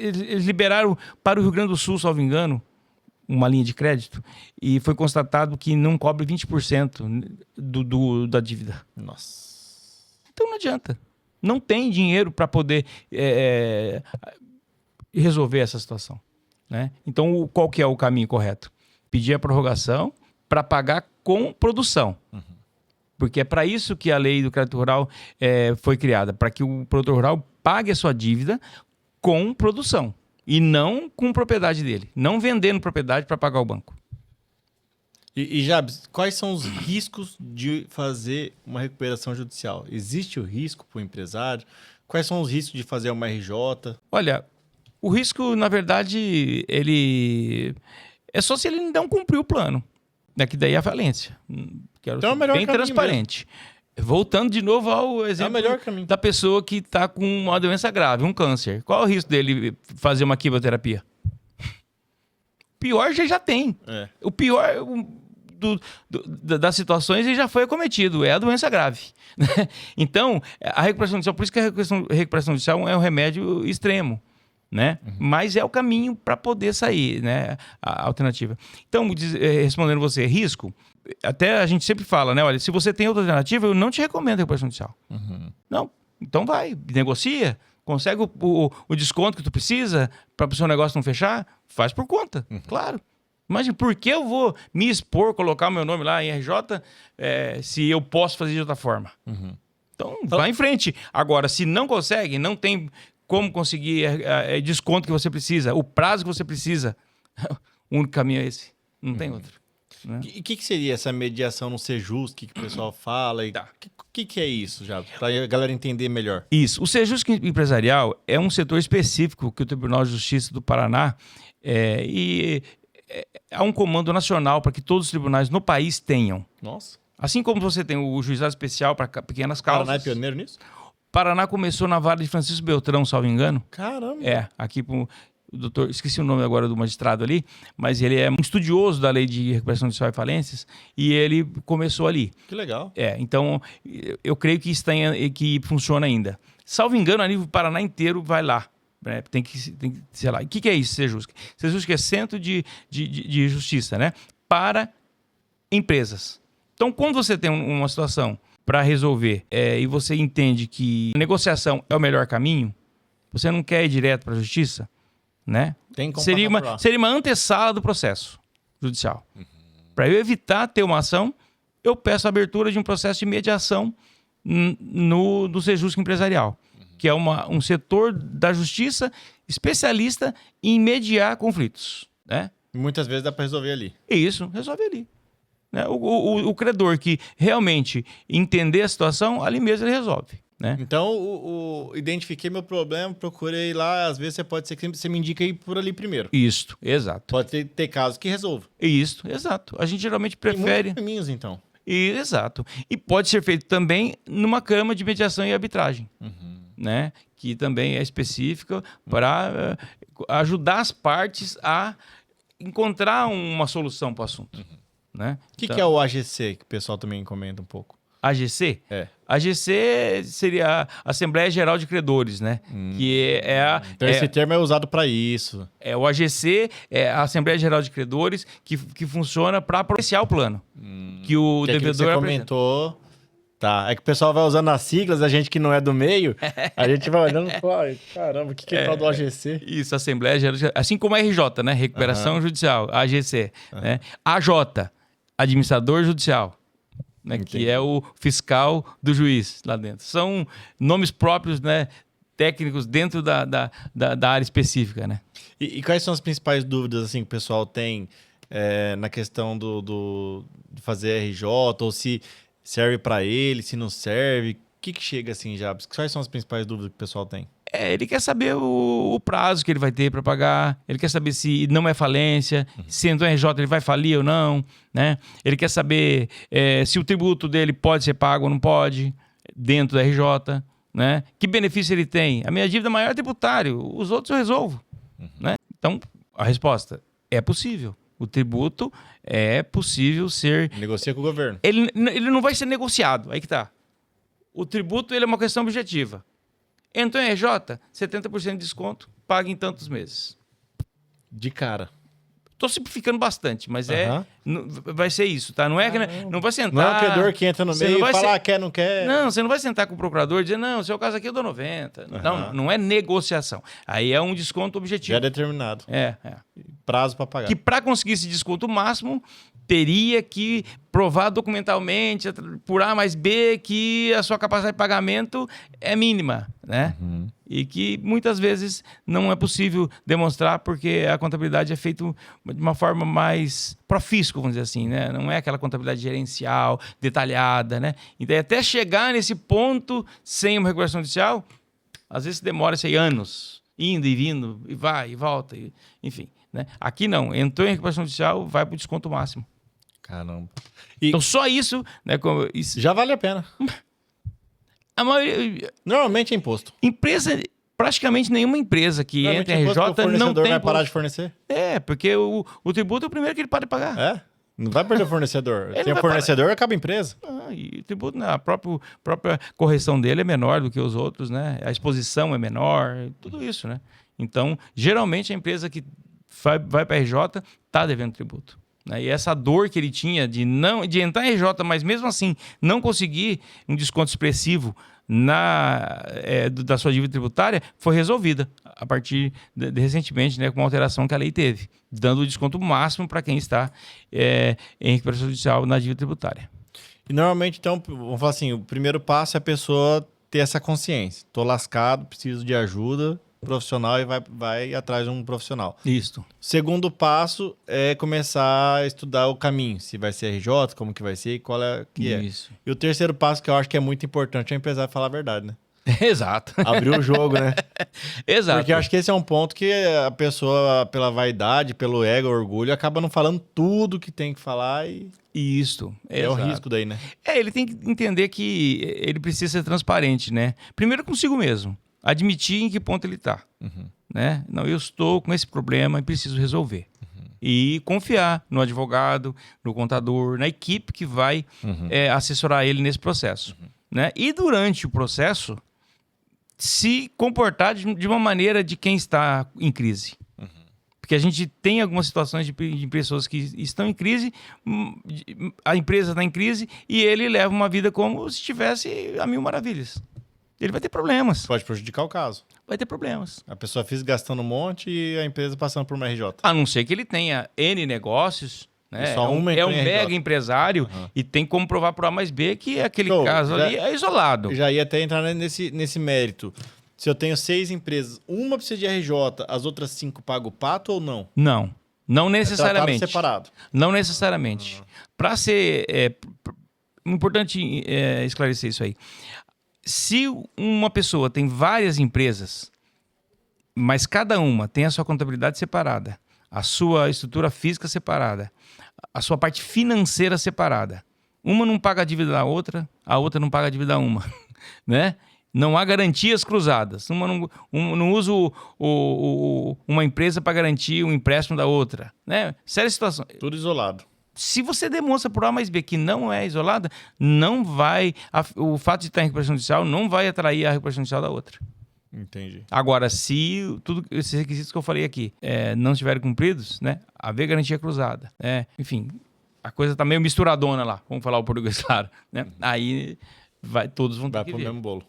liberaram para o Rio Grande do Sul, salvo engano, uma linha de crédito, e foi constatado que não cobre 20% da dívida. Nossa. Então não adianta. Não tem dinheiro para poder resolver essa situação. Né? Então, qual que é o caminho correto? Pedir a prorrogação para pagar com produção. Porque é para isso que a lei do crédito rural foi criada, para que o produtor rural pague a sua dívida com produção e não com propriedade dele, não vendendo propriedade para pagar o banco. E Jabs, quais são os riscos de fazer uma recuperação judicial? Existe o risco para o empresário? Quais são os riscos de fazer uma RJ? Olha, o risco, na verdade, ele é só se ele não cumprir o plano. Que daí é a falência. Quero então, ser bem transparente. Voltando de novo ao exemplo da pessoa que está com uma doença grave, um câncer. Qual é o risco dele fazer uma quimioterapia? Pior já tem. O pior das situações ele já foi acometido, é a doença grave. Então, a recuperação judicial, por isso que a recuperação judicial é um remédio extremo. Né? Mas é o caminho para poder sair, né? A alternativa. Então, respondendo você, risco, até a gente sempre fala, né? Olha, se você tem outra alternativa, eu não te recomendo a recuperação judicial. Não, então vai, negocia, consegue o desconto que tu precisa para o seu negócio não fechar, faz por conta, claro. Imagina, por que eu vou me expor, colocar o meu nome lá em RJ, se eu posso fazer de outra forma? Então, vai em frente. Agora, se não consegue, não tem como conseguir desconto que você precisa, o prazo que você precisa, o único caminho é esse, não tem outro. Né? E o que seria essa mediação não ser justo, que o pessoal fala? O que é isso, já? Para a galera entender melhor. Isso, o ser justo empresarial é um setor específico que o Tribunal de Justiça do Paraná há um comando nacional para que todos os tribunais no país tenham. Nossa. Assim como você tem o juizado especial para pequenas causas. Paraná é pioneiro nisso? Paraná começou na vara de Francisco Beltrão, salvo engano. Caramba! Aqui o doutor, esqueci o nome agora do magistrado ali, mas ele é um estudioso da lei de recuperação judicial e falências e ele começou ali. Que legal! Então eu creio que isso que funciona ainda. Salvo engano, a nível do Paraná inteiro vai lá. Né? Tem que sei lá. O que é isso, Sejusc? Sejusc é Centro de Justiça, né? Para empresas. Então, quando você tem uma situação para resolver e você entende que a negociação é o melhor caminho, você não quer ir direto para a justiça, né? Tem como seria passar por lá. seria uma antessala do processo judicial. Para eu evitar ter uma ação, eu peço a abertura de um processo de mediação do Sejusc empresarial, que é um setor da justiça especialista em mediar conflitos, né? Muitas vezes dá para resolver ali. E isso, resolve ali. Né? O credor que realmente entender a situação, ali mesmo ele resolve. Né? Então, identifiquei meu problema, procurei lá, às vezes pode ser que você me indica aí por ali primeiro. Isso, exato. Pode ter casos que resolvam. Isso, exato. A gente geralmente prefere... Tem muitos caminhos, então. Exato. E pode ser feito também numa cama de mediação e arbitragem, né? Que também é específica para ajudar as partes a encontrar uma solução para o assunto. Né? O que é o AGC, que o pessoal também comenta um pouco? AGC? É. AGC seria a Assembleia Geral de Credores, né? Que Então esse termo é usado para isso. O AGC é a Assembleia Geral de Credores que funciona para apreciar o plano. Que o que devedor você comentou. Tá, é que o pessoal vai usando as siglas, a gente que não é do meio, a gente vai olhando e fala, caramba, o que é tal do AGC? Isso, Assembleia Geral de Assim como a RJ, né? Recuperação Judicial, AGC. Né? AJ, Administrador Judicial. Né, que é o fiscal do juiz lá dentro. São nomes próprios, né, técnicos dentro da área específica. Né? E quais são as principais dúvidas assim, que o pessoal tem na questão de fazer RJ, ou se serve para ele, se não serve? O que chega assim, Jabs? Quais são as principais dúvidas que o pessoal tem? Ele quer saber o prazo que ele vai ter para pagar, ele quer saber se não é falência, se entrou em RJ ele vai falir ou não, né? Ele quer saber se o tributo dele pode ser pago ou não pode, dentro da RJ, né? Que benefício ele tem? A minha dívida maior é tributário, os outros eu resolvo. Né? Então, a resposta é possível. O tributo é possível ser... Negocia com o governo. Ele não vai ser negociado, aí que tá. O tributo ele é uma questão objetiva. Entrou em RJ, 70% de desconto, paga em tantos meses. De cara. Estou simplificando bastante, mas vai ser isso, tá? Não é que não vai sentar... Não é o credor que entra no meio e fala, quer, não quer... Não, você não vai sentar com o procurador e dizer, não, seu caso aqui eu dou 90. Não é negociação. Aí é um desconto objetivo. Já é determinado. Prazo para pagar. Que para conseguir esse desconto máximo, teria que provar documentalmente, por A mais B, que a sua capacidade de pagamento é mínima, né? E que muitas vezes não é possível demonstrar porque a contabilidade é feita de uma forma mais profisco, vamos dizer assim, né? Não é aquela contabilidade gerencial, detalhada, né? Então, até chegar nesse ponto sem uma recuperação judicial, às vezes demora-se anos, indo e vindo, e vai e volta, enfim. Né? Aqui não, entrou em recuperação judicial, vai para o desconto máximo. Caramba. Então só isso, né? Isso já vale a pena. A maioria... Normalmente é imposto. Praticamente nenhuma empresa que entra em RJ não tem imposto. Vai parar de fornecer? Porque o tributo é o primeiro que ele pode pagar. Não vai perder o fornecedor. Tem o fornecedor, acaba a empresa. E o tributo, a própria correção dele é menor do que os outros, né? A exposição é menor, tudo isso, né? Então, geralmente a empresa que vai para a RJ está devendo tributo. Né? E essa dor que ele tinha de entrar em RJ, mas mesmo assim não conseguir um desconto expressivo da sua dívida tributária, foi resolvida a partir de recentemente, né, com uma alteração que a lei teve, dando o desconto máximo para quem está em recuperação judicial na dívida tributária. E normalmente, então, vamos falar assim, o primeiro passo é a pessoa ter essa consciência. Estou lascado, preciso de ajuda profissional e vai atrás de um profissional. Isso. Segundo passo é começar a estudar o caminho, se vai ser RJ, como que vai ser, qual é que é. Isso. E o terceiro passo que eu acho que é muito importante é o empresário falar a verdade, né? Exato. Abrir o jogo, né? Exato. Porque eu acho que esse é um ponto que a pessoa, pela vaidade, pelo ego, orgulho, acaba não falando tudo que tem que falar e... Isso. É o risco daí, né? Ele tem que entender que ele precisa ser transparente, né? Primeiro consigo mesmo. Admitir em que ponto ele está. Né? Não, eu estou com esse problema e preciso resolver. E confiar no advogado, no contador, na equipe que vai assessorar ele nesse processo. Né? E durante o processo, se comportar de uma maneira de quem está em crise. Porque a gente tem algumas situações de pessoas que estão em crise, a empresa está em crise e ele leva uma vida como se estivesse a mil maravilhas. Ele vai ter problemas. Pode prejudicar o caso. Vai ter problemas. A pessoa física gastando um monte e a empresa passando por uma RJ. A não ser que ele tenha N negócios, né? Só É um entrou em RJ. mega empresário e tem como provar por A mais B que aquele caso ali é isolado. Já ia até entrar nesse mérito. Se eu tenho 6 empresas, uma precisa de RJ, as outras 5 pagam o pato ou não? Não necessariamente. É separado. Não necessariamente. Para ser... importante esclarecer isso aí. Se uma pessoa tem várias empresas, mas cada uma tem a sua contabilidade separada, a sua estrutura física separada, a sua parte financeira separada, uma não paga a dívida da outra, a outra não paga a dívida da uma, né? Não há garantias cruzadas. Uma não usa uma empresa para garantir um empréstimo da outra, né? Séria situação. Tudo isolado. Se você demonstra por A mais B que não é isolada, não vai... o fato de estar em recuperação judicial não vai atrair a recuperação judicial da outra. Entendi. Agora, se todos esses requisitos que eu falei aqui não estiverem cumpridos, né, haver garantia cruzada, enfim, a coisa está meio misturadona lá, vamos falar o português claro, né? Aí todos vão ter Vai que pro ver. mesmo bolo.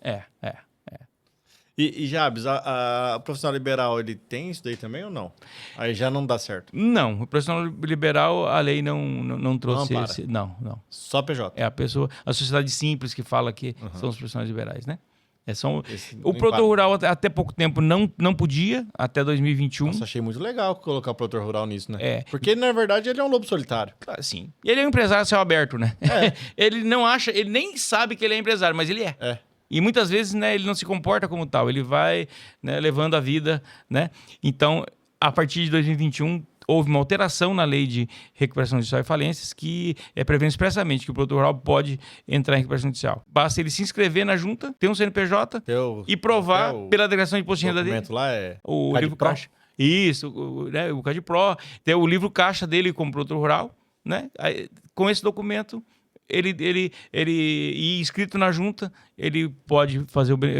E Jabs, a profissional liberal, ele tem isso daí também ou não? Aí já não dá certo. Não, o profissional liberal, a lei não trouxe Não esse... Não. Só PJ. É a sociedade simples que fala que são os profissionais liberais, né? O não produtor impacta. rural até pouco tempo não podia, até 2021. Nossa, achei muito legal colocar o produtor rural nisso, né? É. Porque, na verdade, ele é um lobo solitário. Claro, sim. Ele é um empresário a céu aberto, né? É. Ele não acha, ele nem sabe que ele é empresário, mas ele é. É. E muitas vezes, né, ele não se comporta como tal, ele vai, né, levando a vida, né? Então, a partir de 2021, houve uma alteração na lei de recuperação judicial e falências que prevê expressamente que o produtor rural pode entrar em recuperação judicial. Basta ele se inscrever na junta, ter um CNPJ e provar pela declaração de imposto de renda dele. O documento lá é O livro Pro? caixa. Isso, o CadPro. Tem o livro caixa dele como produtor rural, né? Aí, com esse documento, ele e inscrito na junta, ele pode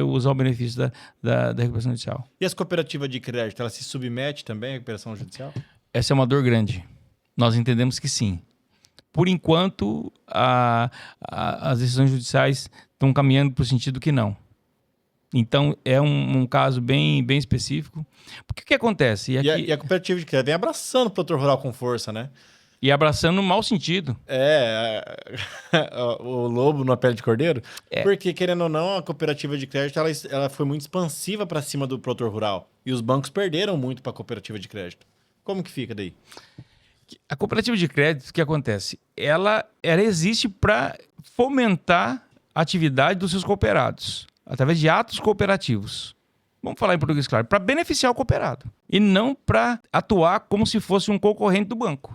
usar o benefício da recuperação judicial. E as cooperativas de crédito, ela se submete também à recuperação judicial? Essa é uma dor grande. Nós entendemos que sim. Por enquanto, as decisões judiciais estão caminhando para o sentido que não. Então, é um caso bem específico. Porque o que acontece? E a cooperativa de crédito vem abraçando o produtor rural com força, né? E abraçando no mau sentido. O lobo na pele de cordeiro. Porque, querendo ou não, a cooperativa de crédito ela foi muito expansiva para cima do produtor rural. E os bancos perderam muito para a cooperativa de crédito. Como que fica daí? A cooperativa de crédito, o que acontece? Ela existe para fomentar a atividade dos seus cooperados, através de atos cooperativos. Vamos falar em português claro, para beneficiar o cooperado. E não para atuar como se fosse um concorrente do banco.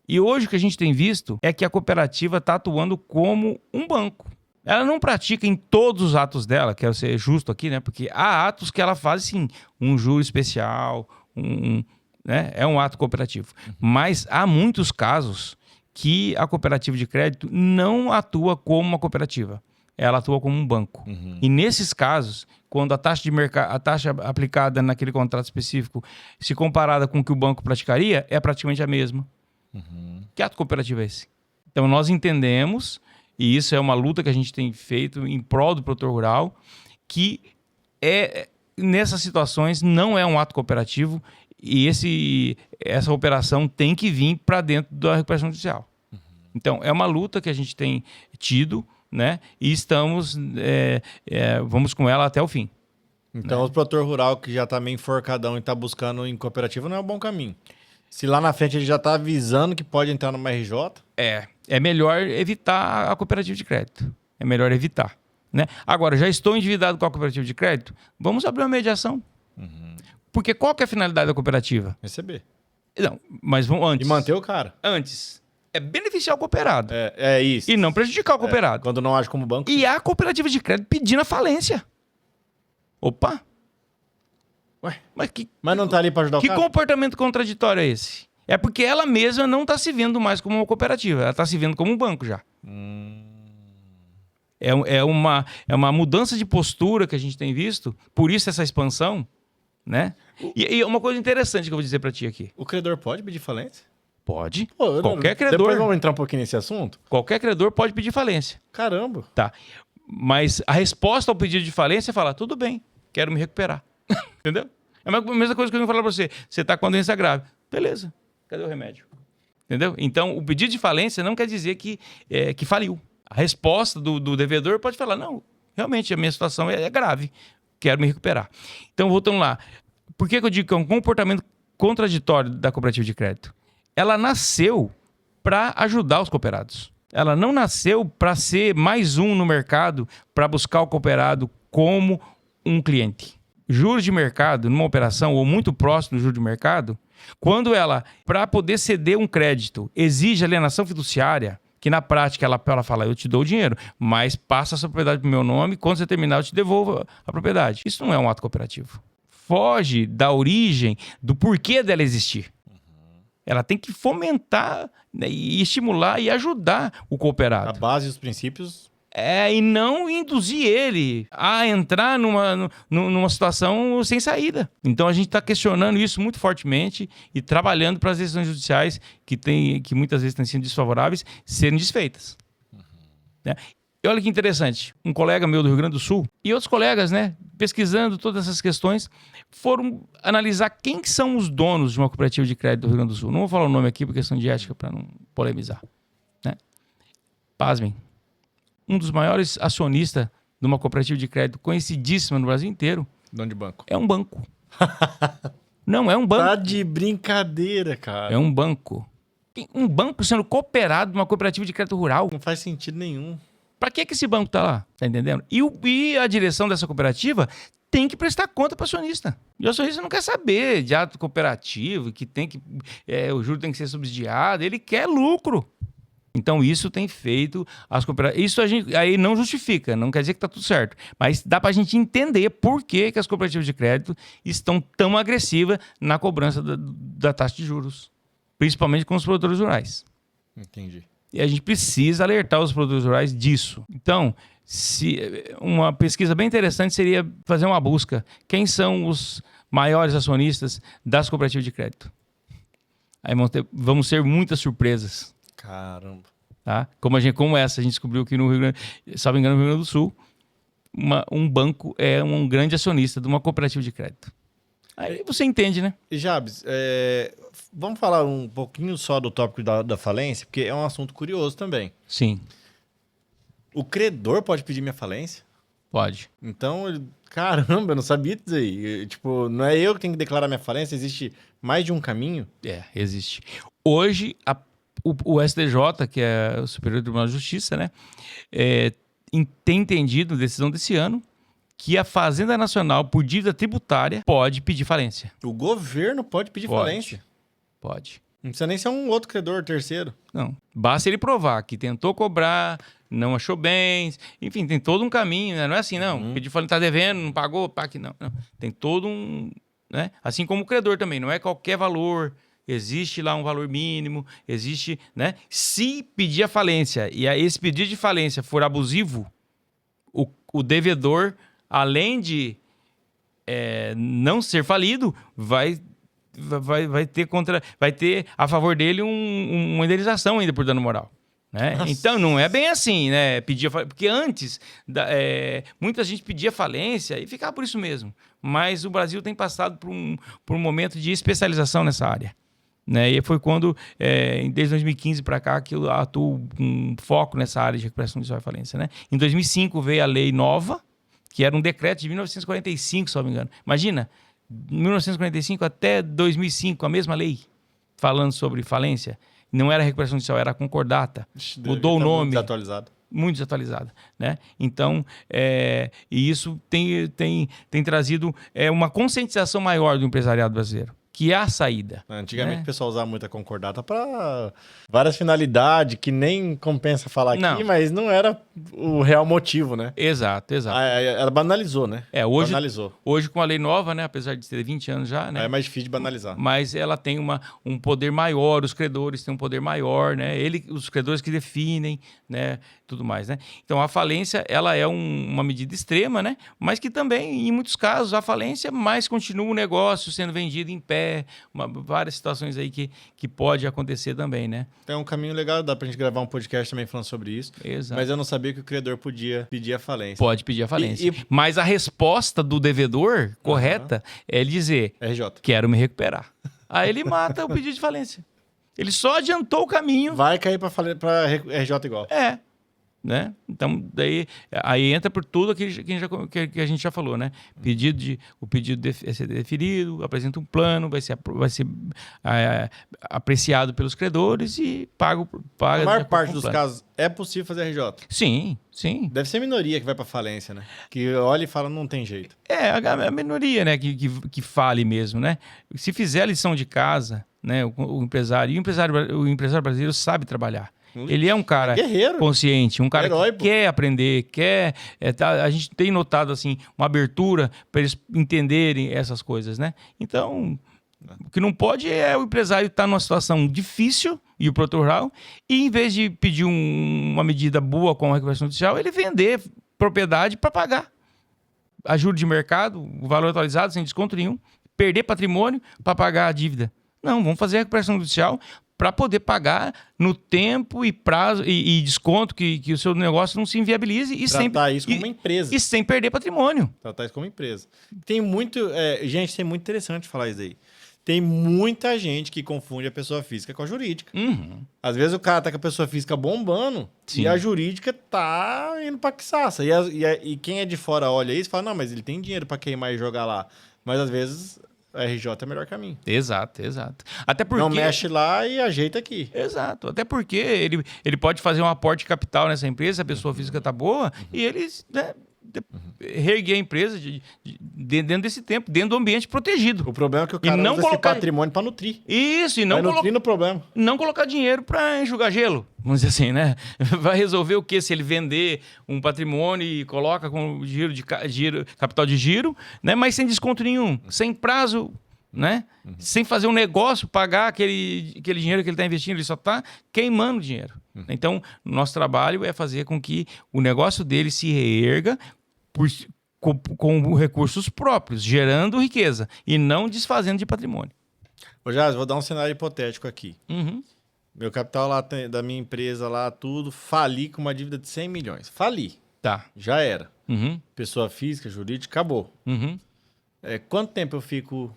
E hoje o que a gente tem visto é que a cooperativa está atuando como um banco. Ela não pratica em todos os atos dela, quero ser justo aqui, né? Porque há atos que ela faz, sim, um juro especial, né? É um ato cooperativo. Mas há muitos casos que a cooperativa de crédito não atua como uma cooperativa. Ela atua como um banco. E nesses casos, quando a taxa aplicada naquele contrato específico, se comparada com o que o banco praticaria, é praticamente a mesma. Que ato cooperativo é esse? Então nós entendemos, e isso é uma luta que a gente tem feito em prol do produtor rural, que nessas situações não é um ato cooperativo e essa operação tem que vir para dentro da recuperação judicial. Então é uma luta que a gente tem tido, né? E estamos, vamos com ela até o fim. Então, o produtor rural que já está meio enforcadão e está buscando em cooperativa não é um bom caminho. Se lá na frente ele já está avisando que pode entrar numa RJ... É melhor evitar a cooperativa de crédito. É melhor evitar, né? Agora, já estou endividado com a cooperativa de crédito? Vamos abrir uma mediação. Porque qual que é a finalidade da cooperativa? Receber. Não, mas vamos antes. E manter o cara. Antes. É beneficiar o cooperado. É isso. E não prejudicar o cooperado. Quando não age como banco. E a cooperativa de crédito pedindo a falência. Opa! Ué, mas não tá ali para ajudar o cara? Que comportamento contraditório é esse? É porque ela mesma não está se vendo mais como uma cooperativa. Ela está se vendo como um banco já. É uma mudança de postura que a gente tem visto. Por isso essa expansão. né? E uma coisa interessante que eu vou dizer para ti aqui. O credor pode pedir falência? Pode. Pô, Qualquer credor. Depois vamos entrar um pouquinho nesse assunto? Qualquer credor pode pedir falência. Caramba. Tá. Mas a resposta ao pedido de falência é falar, tudo bem, quero me recuperar. Entendeu? É a mesma coisa que eu vou falar para você. Você está com a doença grave. Beleza. Cadê o remédio? Entendeu? Então, o pedido de falência não quer dizer que faliu. A resposta do devedor pode falar, não, realmente a minha situação é grave, quero me recuperar. Então, voltando lá. Por que eu digo que é um comportamento contraditório da cooperativa de crédito? Ela nasceu para ajudar os cooperados. Ela não nasceu para ser mais um no mercado, para buscar o cooperado como um cliente. Juros de mercado, numa operação ou muito próximo do juro de mercado, quando ela, para poder ceder um crédito, exige alienação fiduciária, que na prática ela fala, eu te dou o dinheiro, mas passa essa propriedade para o meu nome, quando você terminar eu te devolvo a propriedade. Isso não é um ato cooperativo. Foge da origem, do porquê dela existir. Ela tem que fomentar, né, e estimular e ajudar o cooperado. A base e os princípios... E não induzir ele a entrar numa situação sem saída. Então a gente está questionando isso muito fortemente e trabalhando para as decisões judiciais que muitas vezes têm sido desfavoráveis serem desfeitas. Né? E olha que interessante, um colega meu do Rio Grande do Sul e outros colegas, né, pesquisando todas essas questões, foram analisar quem que são os donos de uma cooperativa de crédito do Rio Grande do Sul. Não vou falar o nome aqui por questão de ética para não polemizar. Né? Pasmem. Um dos maiores acionistas de uma cooperativa de crédito conhecidíssima no Brasil inteiro. Dono de banco. É um banco. Não, é um banco. Tá de brincadeira, cara. É um banco. Um banco sendo cooperado numa cooperativa de crédito rural. Não faz sentido nenhum. Pra que esse banco tá lá? Tá entendendo? E a direção dessa cooperativa tem que prestar conta para o acionista. E o acionista não quer saber de ato cooperativo, que tem que o juro tem que ser subsidiado. Ele quer lucro. Então, isso tem feito as cooperativas. Isso a gente aí não justifica, não quer dizer que está tudo certo. Mas dá para a gente entender por que as cooperativas de crédito estão tão agressivas na cobrança da taxa de juros. Principalmente com os produtores rurais. Entendi. E a gente precisa alertar os produtores rurais disso. Então, uma pesquisa bem interessante seria fazer uma busca. Quem são os maiores acionistas das cooperativas de crédito? Aí vamos ter muitas surpresas. Caramba. Tá? Como essa, a gente descobriu que no Rio Grande, salvo engano, no Rio Grande do Sul, um banco é um grande acionista de uma cooperativa de crédito. Aí você entende, né? Jabs, vamos falar um pouquinho só do tópico da falência, porque é um assunto curioso também. Sim. O credor pode pedir minha falência? Pode. Então, caramba, eu não sabia disso aí. Tipo, não é eu que tenho que declarar minha falência, existe mais de um caminho? Existe. Hoje, o STJ, que é o Superior Tribunal de Justiça, né, tem entendido, decisão desse ano, que a Fazenda Nacional, por dívida tributária, pode pedir falência. O governo pode pedir falência? Pode. Não precisa nem ser um outro credor terceiro. Não. Basta ele provar que tentou cobrar, não achou bens, enfim, tem todo um caminho, né? Não é assim, não. Pediu falência, está devendo, não pagou, paga, não. Tem todo um... Né? Assim como o credor também, não é qualquer valor... Existe lá um valor mínimo, existe, né? Se pedir a falência e esse pedido de falência for abusivo, o devedor, além de não ser falido, vai ter a favor dele uma indenização ainda por dano moral. Né? Então, não é bem assim, né? Porque antes, muita gente pedia falência e ficava por isso mesmo. Mas o Brasil tem passado por um momento de especialização nessa área. Né? E foi quando, desde 2015 para cá, que eu atuo com foco nessa área de recuperação judicial e falência. Né? Em 2005 veio a lei nova, que era um decreto de 1945, se não me engano. Imagina, 1945 até 2005, a mesma lei, falando sobre falência. Não era recuperação judicial, era concordata. Mudou o nome. Muito desatualizado. Muito desatualizada. Né? Então, e isso tem trazido uma conscientização maior do empresariado brasileiro. que há saída. Antigamente né? o pessoal usava muita concordata para várias finalidades que nem compensa falar aqui, Não. mas não era o real motivo, né? Exato. Ela banalizou, né? Banalizou. Hoje com a lei nova, né, apesar de ter 20 anos já, né? Aí é mais difícil de banalizar. Mas ela tem um poder maior, os credores têm um poder maior, né? Os credores que definem, né? Tudo mais, né? Então a falência, ela é uma medida extrema, né? Mas que também, em muitos casos, a falência mais continua o negócio sendo vendido em pé, várias situações aí que pode acontecer também, né? Tem um caminho legal, dá pra gente gravar um podcast também falando sobre isso. Exato. Mas eu não sabia que o credor podia pedir a falência. Pode pedir a falência. Mas a resposta do devedor correta é ele dizer: RJ. Quero me recuperar. Aí ele mata o pedido de falência. Ele só adiantou o caminho. Vai cair pra RJ igual. Né? Então, aí entra por tudo que a gente já falou, né? O pedido é ser deferido, apresenta um plano, vai ser apreciado pelos credores e paga. A maior parte dos casos é possível fazer RJ? Sim. Deve ser minoria que vai pra falência, né? Que olha e fala, não tem jeito. A minoria, né? Que fale mesmo, né? Se fizer a lição de casa, né? O empresário brasileiro sabe trabalhar. Ele é um cara guerreiro, consciente, um cara herói, que quer aprender, a gente tem notado assim uma abertura para eles entenderem essas coisas, né? Então, o que não pode é o empresário estar numa situação difícil e o produtor rural, e em vez de pedir uma medida boa com a recuperação judicial, ele vender propriedade para pagar a juros de mercado, o valor atualizado sem desconto nenhum, perder patrimônio para pagar a dívida. Não, vamos fazer a recuperação judicial para poder pagar no tempo e prazo e desconto que o seu negócio não se inviabilize e tratar isso como uma empresa. E sem perder patrimônio. Tratar isso como empresa. Tem muito... gente, tem muito interessante falar isso aí. Tem muita gente que confunde a pessoa física com a jurídica. Uhum. Às vezes o cara tá com a pessoa física bombando. Sim. E a jurídica tá indo pra quiçaça. E quem é de fora olha isso e fala, não, mas ele tem dinheiro pra queimar e jogar lá. Mas às vezes... A RJ é o melhor caminho. Exato. Até porque... Não mexe lá e ajeita aqui. Exato. Até porque ele pode fazer um aporte de capital nessa empresa, se a pessoa física está boa, e ele reerguer a empresa dentro desse tempo, dentro do ambiente protegido. O problema é que o cara usa esse patrimônio para nutrir. Isso, e não nutrir no problema. Não colocar dinheiro para enxugar gelo, vamos dizer assim, né? Vai resolver o quê? Se ele vender um patrimônio e coloca com capital de giro, né? Mas sem desconto nenhum, sem prazo, né? Sem fazer um negócio, pagar aquele dinheiro que ele está investindo, ele só está queimando dinheiro. Então, nosso trabalho é fazer com que o negócio dele se reerga com recursos próprios, gerando riqueza e não desfazendo de patrimônio. Ô Jazz, vou dar um cenário hipotético aqui. Uhum. Meu capital lá da minha empresa lá, tudo, fali com uma dívida de 100 milhões. Fali. Tá. Já era. Uhum. Pessoa física, jurídica, acabou. Uhum. Quanto tempo eu fico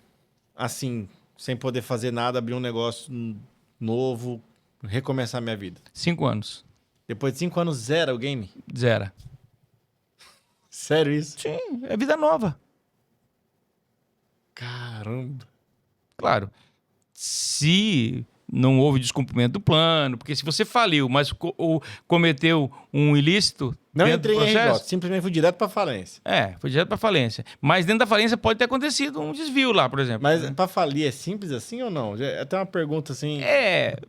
assim, sem poder fazer nada, abrir um negócio novo, recomeçar minha vida? 5 anos. Depois de 5 anos, zera o game? Zera. Sério isso? Sim, é vida nova. Caramba. Claro, se não houve descumprimento do plano, porque se você faliu, mas cometeu um ilícito... Não entrei em RJ, simplesmente fui direto para falência. Foi direto para falência. Mas dentro da falência pode ter acontecido um desvio lá, por exemplo. Mas para falir é simples assim ou não? Até uma pergunta assim...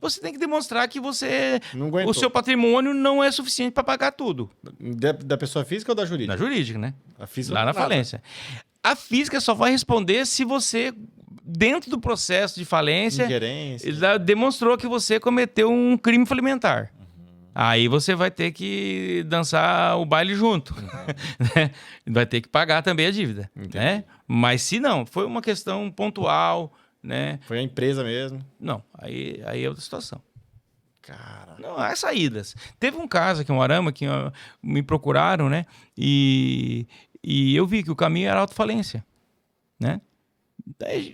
Você tem que demonstrar que você... Não aguentou. O seu patrimônio não é suficiente para pagar tudo. Da pessoa física ou da jurídica? Da jurídica, né? A física lá na falência. A física só vai responder se você... Dentro do processo de falência, ingerência, demonstrou que você cometeu um crime falimentar. Aí você vai ter que dançar o baile junto. Né? Vai ter que pagar também a dívida. Né? Mas se não, foi uma questão pontual, né? Foi a empresa mesmo. Não, aí é outra situação. Cara. Não, há saídas. Teve um caso aqui em Umuarama que me procuraram, né? E eu vi que o caminho era autofalência, né?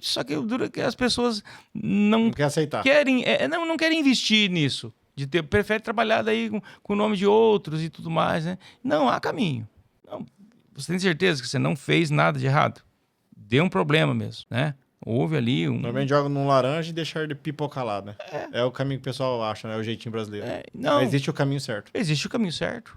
Só que dura que as pessoas não quer aceitar. Não querem investir nisso. Prefere trabalhar daí com o nome de outros e tudo mais, né? Não, há caminho. Não, você tem certeza que você não fez nada de errado? Deu um problema mesmo, né? Houve ali um... Normalmente joga num laranja e deixa ele pipocar lá, né? É o caminho que o pessoal acha, né? O jeitinho brasileiro. Não, mas existe o caminho certo. Existe o caminho certo.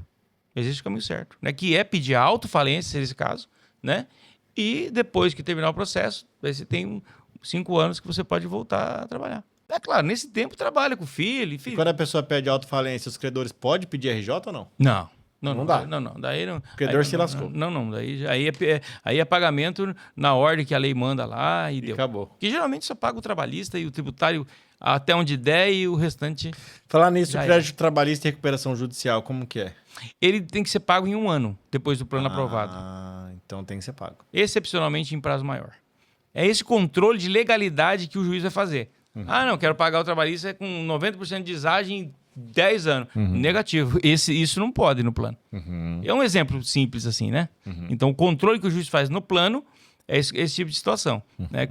Existe o caminho certo. Né? Que é pedir autofalência, nesse caso, né? E depois que terminar o processo, você tem 5 anos que você pode voltar a trabalhar. É claro, nesse tempo trabalha com o filho. E quando a pessoa pede autofalência, os credores podem pedir RJ ou não? Não dá. Não. Daí não. O credor se lascou. Não. Aí é pagamento na ordem que a lei manda lá e deu. Acabou. Que geralmente só paga o trabalhista e o tributário até onde der e o restante. Falar nisso, o crédito trabalhista e recuperação judicial, como que é? Ele tem que ser pago em 1 ano, depois do plano aprovado. Então tem que ser pago. Excepcionalmente em prazo maior. É esse controle de legalidade que o juiz vai fazer. Não, quero pagar o trabalhista com 90% de deságio em 10 anos. Negativo. Isso não pode no plano. É um exemplo simples assim, né? Então, o controle que o juiz faz no plano é esse tipo de situação. Né?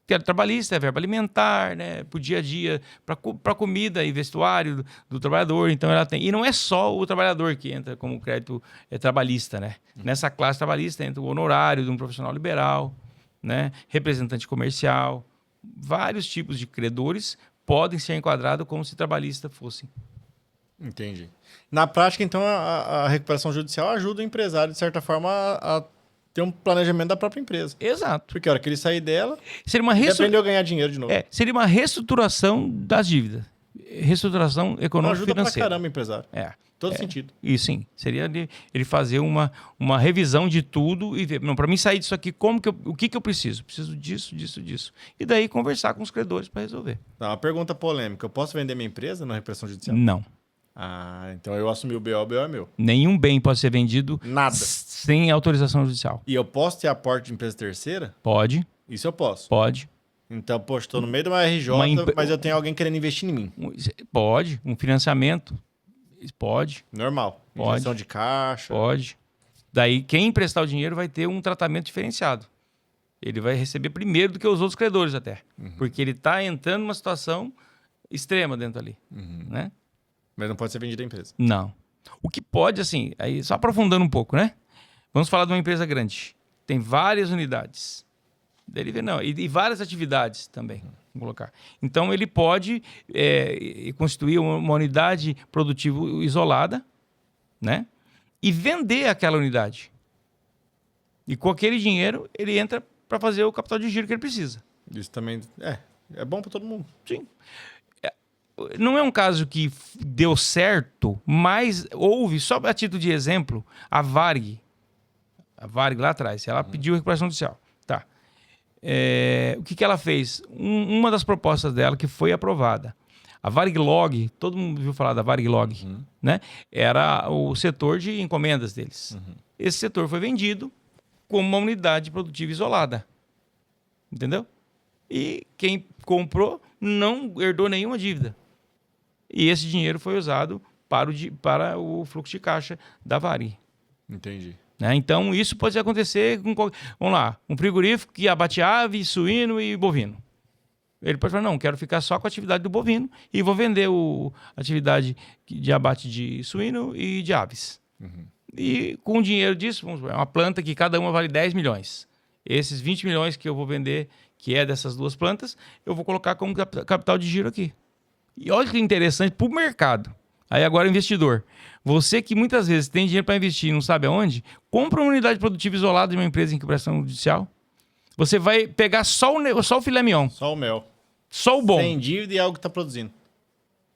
Quero trabalhista, é verba alimentar, né? Para o dia a dia, para comida e vestuário do trabalhador. Então, ela tem. E não é só o trabalhador que entra como crédito trabalhista, né? Nessa classe trabalhista entra o honorário de um profissional liberal, né? Representante comercial. Vários tipos de credores podem ser enquadrados como se trabalhista fossem. Entendi. Na prática, então, a recuperação judicial ajuda o empresário, de certa forma, a ter um planejamento da própria empresa. Exato. Porque a hora que ele sair dela, ele aprendeu a ganhar dinheiro de novo. Seria uma reestruturação das dívidas. Reestruturação econômica e financeira. Ajuda pra caramba o empresário. Todo sentido. E sim, seria ele fazer uma revisão de tudo e ver, para mim sair disso aqui, o que eu preciso? Preciso disso. E daí conversar com os credores para resolver. Uma pergunta polêmica. Eu posso vender minha empresa na recuperação judicial? Não. Então eu assumi o BO é meu. Nenhum bem pode ser vendido nada sem autorização judicial. E eu posso ter aporte de empresa terceira? Pode. Isso eu posso? Pode. Então, poxa, estou no meio de uma RJ, mas eu tenho alguém querendo investir em mim. Pode. Um financiamento. Pode. Normal. Pode. Injeção de caixa. Pode. Daí, quem emprestar o dinheiro vai ter um tratamento diferenciado. Ele vai receber primeiro do que os outros credores até. Porque ele está entrando numa situação extrema dentro ali. Né? Mas não pode ser vendida a empresa. Não. O que pode, assim, aí só aprofundando um pouco, né? Vamos falar de uma empresa grande. Tem várias unidades. E várias atividades também. Vou colocar. Então, ele pode constituir uma unidade produtiva isolada, né? E vender aquela unidade. E com aquele dinheiro, ele entra para fazer o capital de giro que ele precisa. Isso também é bom para todo mundo. Sim. Não é um caso que deu certo, mas houve, só a título de exemplo, a Varig. A Varig lá atrás, ela pediu recuperação judicial. Tá. O que ela fez? Uma das propostas dela que foi aprovada. A Variglog, todo mundo viu falar da Variglog, né? Era o setor de encomendas deles. Esse setor foi vendido como uma unidade produtiva isolada. Entendeu? E quem comprou não herdou nenhuma dívida. E esse dinheiro foi usado para o fluxo de caixa da Varig. Entendi. Né? Então, isso pode acontecer com... Vamos lá, um frigorífico que abate ave, suíno e bovino. Ele pode falar, não, quero ficar só com a atividade do bovino e vou vender a atividade de abate de suíno e de aves. E com o dinheiro disso, vamos ver, uma planta que cada uma vale 10 milhões. Esses 20 milhões que eu vou vender, que é dessas 2 plantas, eu vou colocar como capital de giro aqui. E olha que interessante para o mercado. Aí agora, investidor. Você que muitas vezes tem dinheiro para investir e não sabe aonde, compra uma unidade produtiva isolada de uma empresa em recuperação judicial. Você vai pegar só o filé mignon. Só o mel. Só o bom. Sem dívida e algo que está produzindo.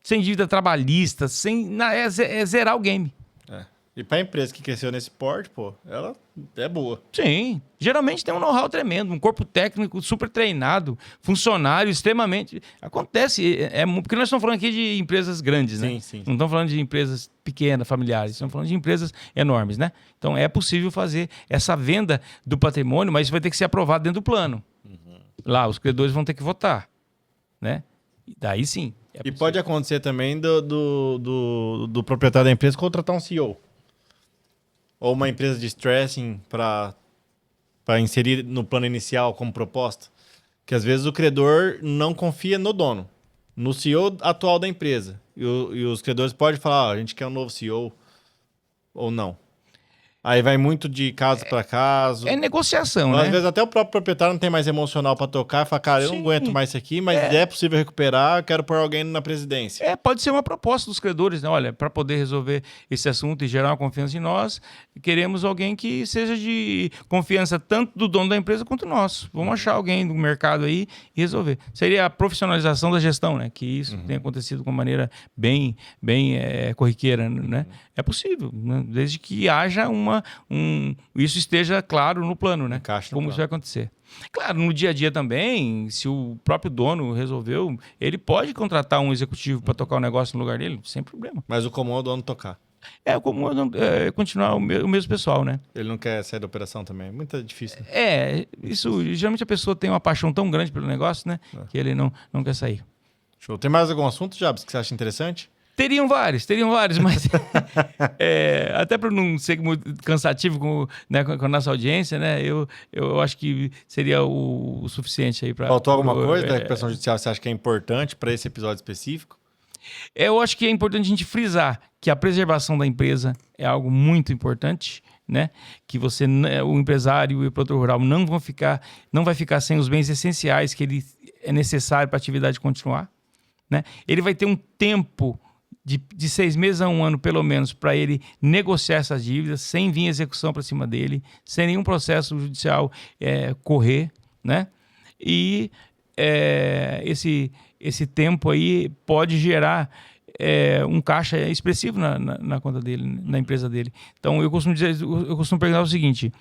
Sem dívida trabalhista, é zerar o game. E para a empresa que cresceu nesse porte, ela é boa. Sim. Geralmente tem um know-how tremendo, um corpo técnico super treinado, funcionário extremamente... Acontece, porque nós estamos falando aqui de empresas grandes, né? Sim. Não estamos falando de empresas pequenas, familiares, estamos falando de empresas enormes, né? Então é possível fazer essa venda do patrimônio, mas isso vai ter que ser aprovado dentro do plano. Lá, os credores vão ter que votar, né? E daí sim. E pode acontecer também do proprietário da empresa contratar um CEO. Ou uma empresa de stressing para inserir no plano inicial como proposta. Que às vezes o credor não confia no dono, no CEO atual da empresa. E os credores podem falar, a gente quer um novo CEO ou não. Aí vai muito de caso para caso. É negociação, Às né? vezes até o próprio proprietário não tem mais emocional para tocar, fala, cara, eu não Sim. aguento mais isso aqui, mas é possível recuperar, eu quero pôr alguém na presidência. Pode ser uma proposta dos credores, né? Olha, para poder resolver esse assunto e gerar uma confiança em nós, queremos alguém que seja de confiança tanto do dono da empresa quanto nosso. Vamos achar alguém do mercado aí e resolver. Seria a profissionalização da gestão, né? Que isso tem acontecido de uma maneira bem corriqueira, né? É possível, né? Desde que haja isso esteja claro no plano, né? Encaixa no Como plano. isso vai acontecer. Claro, no dia a dia também, se o próprio dono resolveu, ele pode contratar um executivo para tocar o negócio no lugar dele, sem problema. Mas o comum é o dono tocar. Como continuar o mesmo pessoal, né? Ele não quer sair da operação também. É muito difícil. Né? Isso, geralmente a pessoa tem uma paixão tão grande pelo negócio, né? Que ele não quer sair. Show. Tem mais algum assunto, Jabs, que você acha interessante? Teriam vários, mas até para não ser muito cansativo com a nossa audiência, né? Eu acho que seria o suficiente aí para. Faltou alguma coisa da recuperação judicial que você acha que é importante para esse episódio específico? Eu acho que é importante a gente frisar que a preservação da empresa é algo muito importante, né? Que o empresário e o produtor rural não vai ficar sem os bens essenciais que ele é necessário para a atividade continuar, né? Ele vai ter um tempo de 6 meses a 1 ano, pelo menos, para ele negociar essas dívidas, sem vir execução para cima dele, sem nenhum processo judicial correr, né? E esse tempo aí pode gerar um caixa expressivo na conta dele, na empresa dele. Então, eu costumo perguntar o seguinte: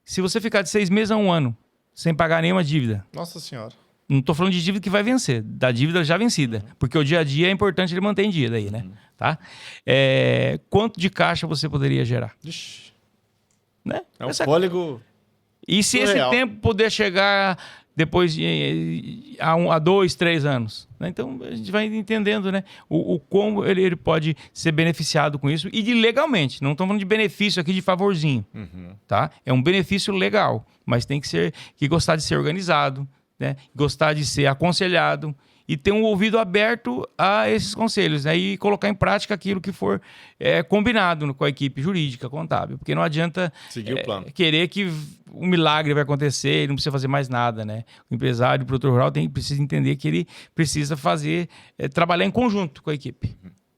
se você ficar de 6 meses a 1 ano sem pagar nenhuma dívida... Nossa Senhora. Não estou falando de dívida que vai vencer, da dívida já vencida. Porque o dia a dia é importante ele manter em dia daí, né? Tá? Quanto de caixa você poderia gerar? Ixi. Né? É um fôlego. E se surreal. esse tempo puder chegar depois a 2, 3 anos? Né? Então a gente vai entendendo, né? O como ele pode ser beneficiado com isso e legalmente. Não estamos falando de benefício aqui de favorzinho. Tá? É um benefício legal, mas tem que gostar de ser organizado, né? Gostar de ser aconselhado e ter um ouvido aberto a esses conselhos, né? E colocar em prática aquilo que for combinado com a equipe jurídica, contábil. Porque não adianta Seguir o plano. querer que um milagre vai acontecer e não precisa fazer mais nada, né? O empresário, o produtor rural precisa entender que ele precisa trabalhar em conjunto com a equipe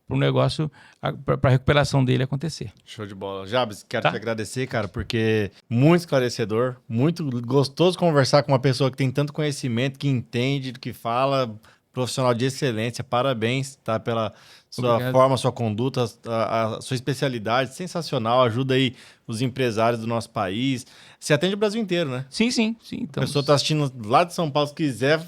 para o negócio, para a recuperação dele acontecer. Show de bola. Jabs, quero te agradecer, cara, porque muito esclarecedor, muito gostoso conversar com uma pessoa que tem tanto conhecimento, que entende do que fala, profissional de excelência. Parabéns, tá? Pela sua forma, sua conduta, a sua especialidade, sensacional. Ajuda aí os empresários do nosso país. Você atende o Brasil inteiro, né? Sim. A pessoa está assistindo lá de São Paulo, se quiser,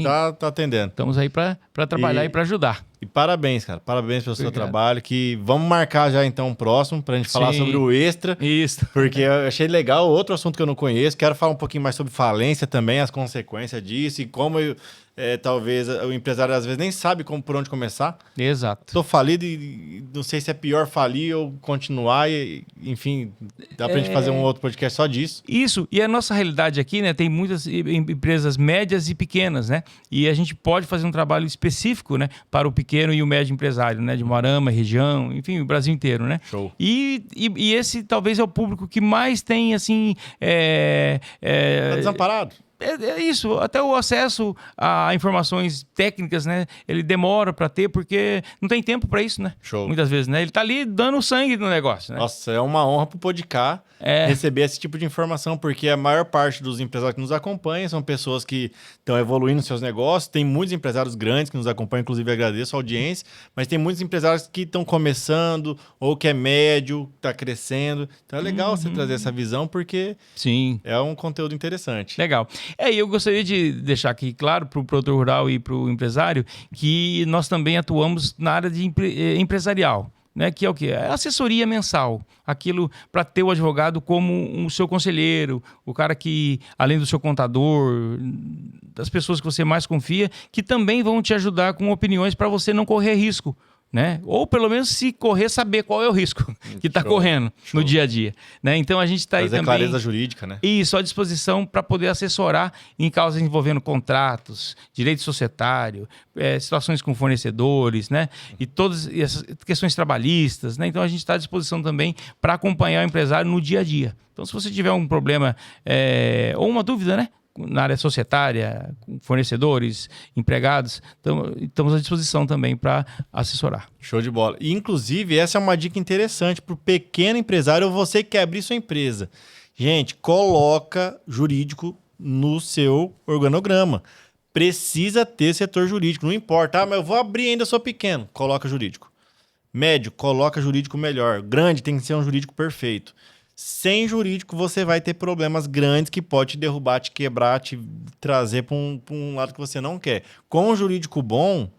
tá atendendo. Estamos aí para trabalhar e para ajudar. E parabéns, cara. Parabéns pelo seu trabalho. Que vamos marcar já então o próximo pra gente falar sobre o extra. Isso. Porque eu achei legal outro assunto que eu não conheço. Quero falar um pouquinho mais sobre falência também, as consequências disso e como talvez o empresário às vezes nem sabe por onde começar. Exato. Tô falido e não sei se é pior falir ou continuar. Enfim, dá pra gente fazer um outro podcast só disso. Isso. E a nossa realidade aqui, né, tem muitas empresas médias e pequenas, né? E a gente pode fazer um trabalho específico, né, para o pequeno e o médio empresário, né, de Moarama, região, enfim, o Brasil inteiro, né? Show. E esse talvez é o público que mais tem, assim... Tá desamparado. É isso, até o acesso a informações técnicas, né? Ele demora para ter, porque não tem tempo para isso, né? Show. Muitas vezes, né? Ele tá ali dando sangue no negócio, né? Nossa, é uma honra pro Podcast receber esse tipo de informação, porque a maior parte dos empresários que nos acompanham são pessoas que estão evoluindo seus negócios. Tem muitos empresários grandes que nos acompanham, inclusive agradeço a audiência, mas tem muitos empresários que estão começando ou que é médio, está crescendo. Então é legal você trazer essa visão, porque Sim. É um conteúdo interessante. Legal. E eu gostaria de deixar aqui claro para o produtor rural e para o empresário que nós também atuamos na área de empresarial. Né, que é o quê? É assessoria mensal. Aquilo para ter o advogado como o seu conselheiro, o cara que, além do seu contador, das pessoas que você mais confia, que também vão te ajudar com opiniões para você não correr risco né? Ou pelo menos se correr, saber qual é o risco que está correndo no dia a dia, né? Então a gente está aí também... clareza jurídica, né? Isso, à disposição para poder assessorar em causas envolvendo contratos, direito societário, situações com fornecedores, né? E todas essas questões trabalhistas, né? Então a gente está à disposição também para acompanhar o empresário no dia a dia. Então se você tiver um problema ou uma dúvida, né? Na área societária, com fornecedores, empregados, estamos à disposição também para assessorar. Show de bola. E, inclusive, essa é uma dica interessante para o pequeno empresário ou você que quer abrir sua empresa. Gente, coloca jurídico no seu organograma. Precisa ter setor jurídico, não importa. Mas eu vou abrir ainda, sou pequeno. Coloca jurídico. Médio, coloca jurídico melhor. Grande, tem que ser um jurídico perfeito. Sem jurídico, você vai ter problemas grandes que pode te derrubar, te quebrar, te trazer para um lado que você não quer. Com um jurídico bom,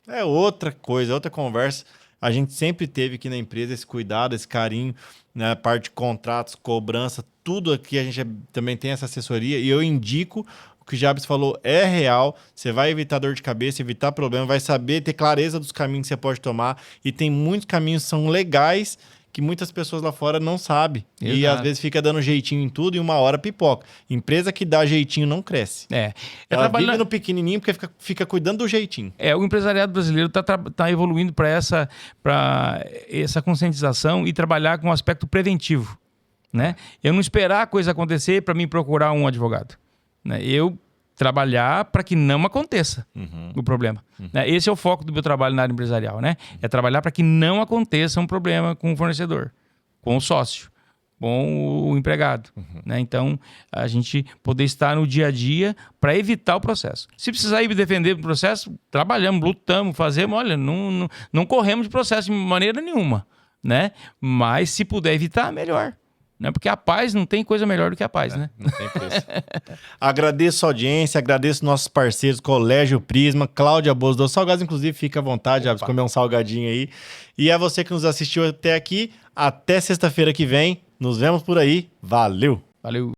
é outra coisa, outra conversa. A gente sempre teve aqui na empresa esse cuidado, esse carinho, né? Parte de contratos, cobrança, tudo aqui a gente também tem essa assessoria. E eu indico, o que o Jabs falou é real. Você vai evitar dor de cabeça, evitar problema, vai saber ter clareza dos caminhos que você pode tomar. E tem muitos caminhos que são legais, que muitas pessoas lá fora não sabem. Exato. E às vezes fica dando jeitinho em tudo e uma hora pipoca. Empresa que dá jeitinho não cresce. Ela vive no pequenininho porque fica cuidando do jeitinho. O empresariado brasileiro tá evoluindo para essa conscientização e trabalhar com o aspecto preventivo, né? Eu não esperar a coisa acontecer para mim procurar um advogado, né? Eu trabalhar para que não aconteça o problema. Né? Esse é o foco do meu trabalho na área empresarial, né? É trabalhar para que não aconteça um problema com o fornecedor, com o sócio, com o empregado. Né? Então, a gente poder estar no dia a dia para evitar o processo. Se precisar ir me defender do processo, trabalhamos, lutamos, fazemos, olha, não corremos de processo de maneira nenhuma, né? Mas se puder evitar, melhor. Né? Porque a paz, não tem coisa melhor do que a paz, né? Não tem preço. Agradeço a audiência, agradeço nossos parceiros, Colégio Prisma, Cláudia Boas dos Salgados, inclusive fica à vontade, já comer um salgadinho aí. E a você que nos assistiu até aqui, até sexta-feira que vem, nos vemos por aí, valeu! Valeu!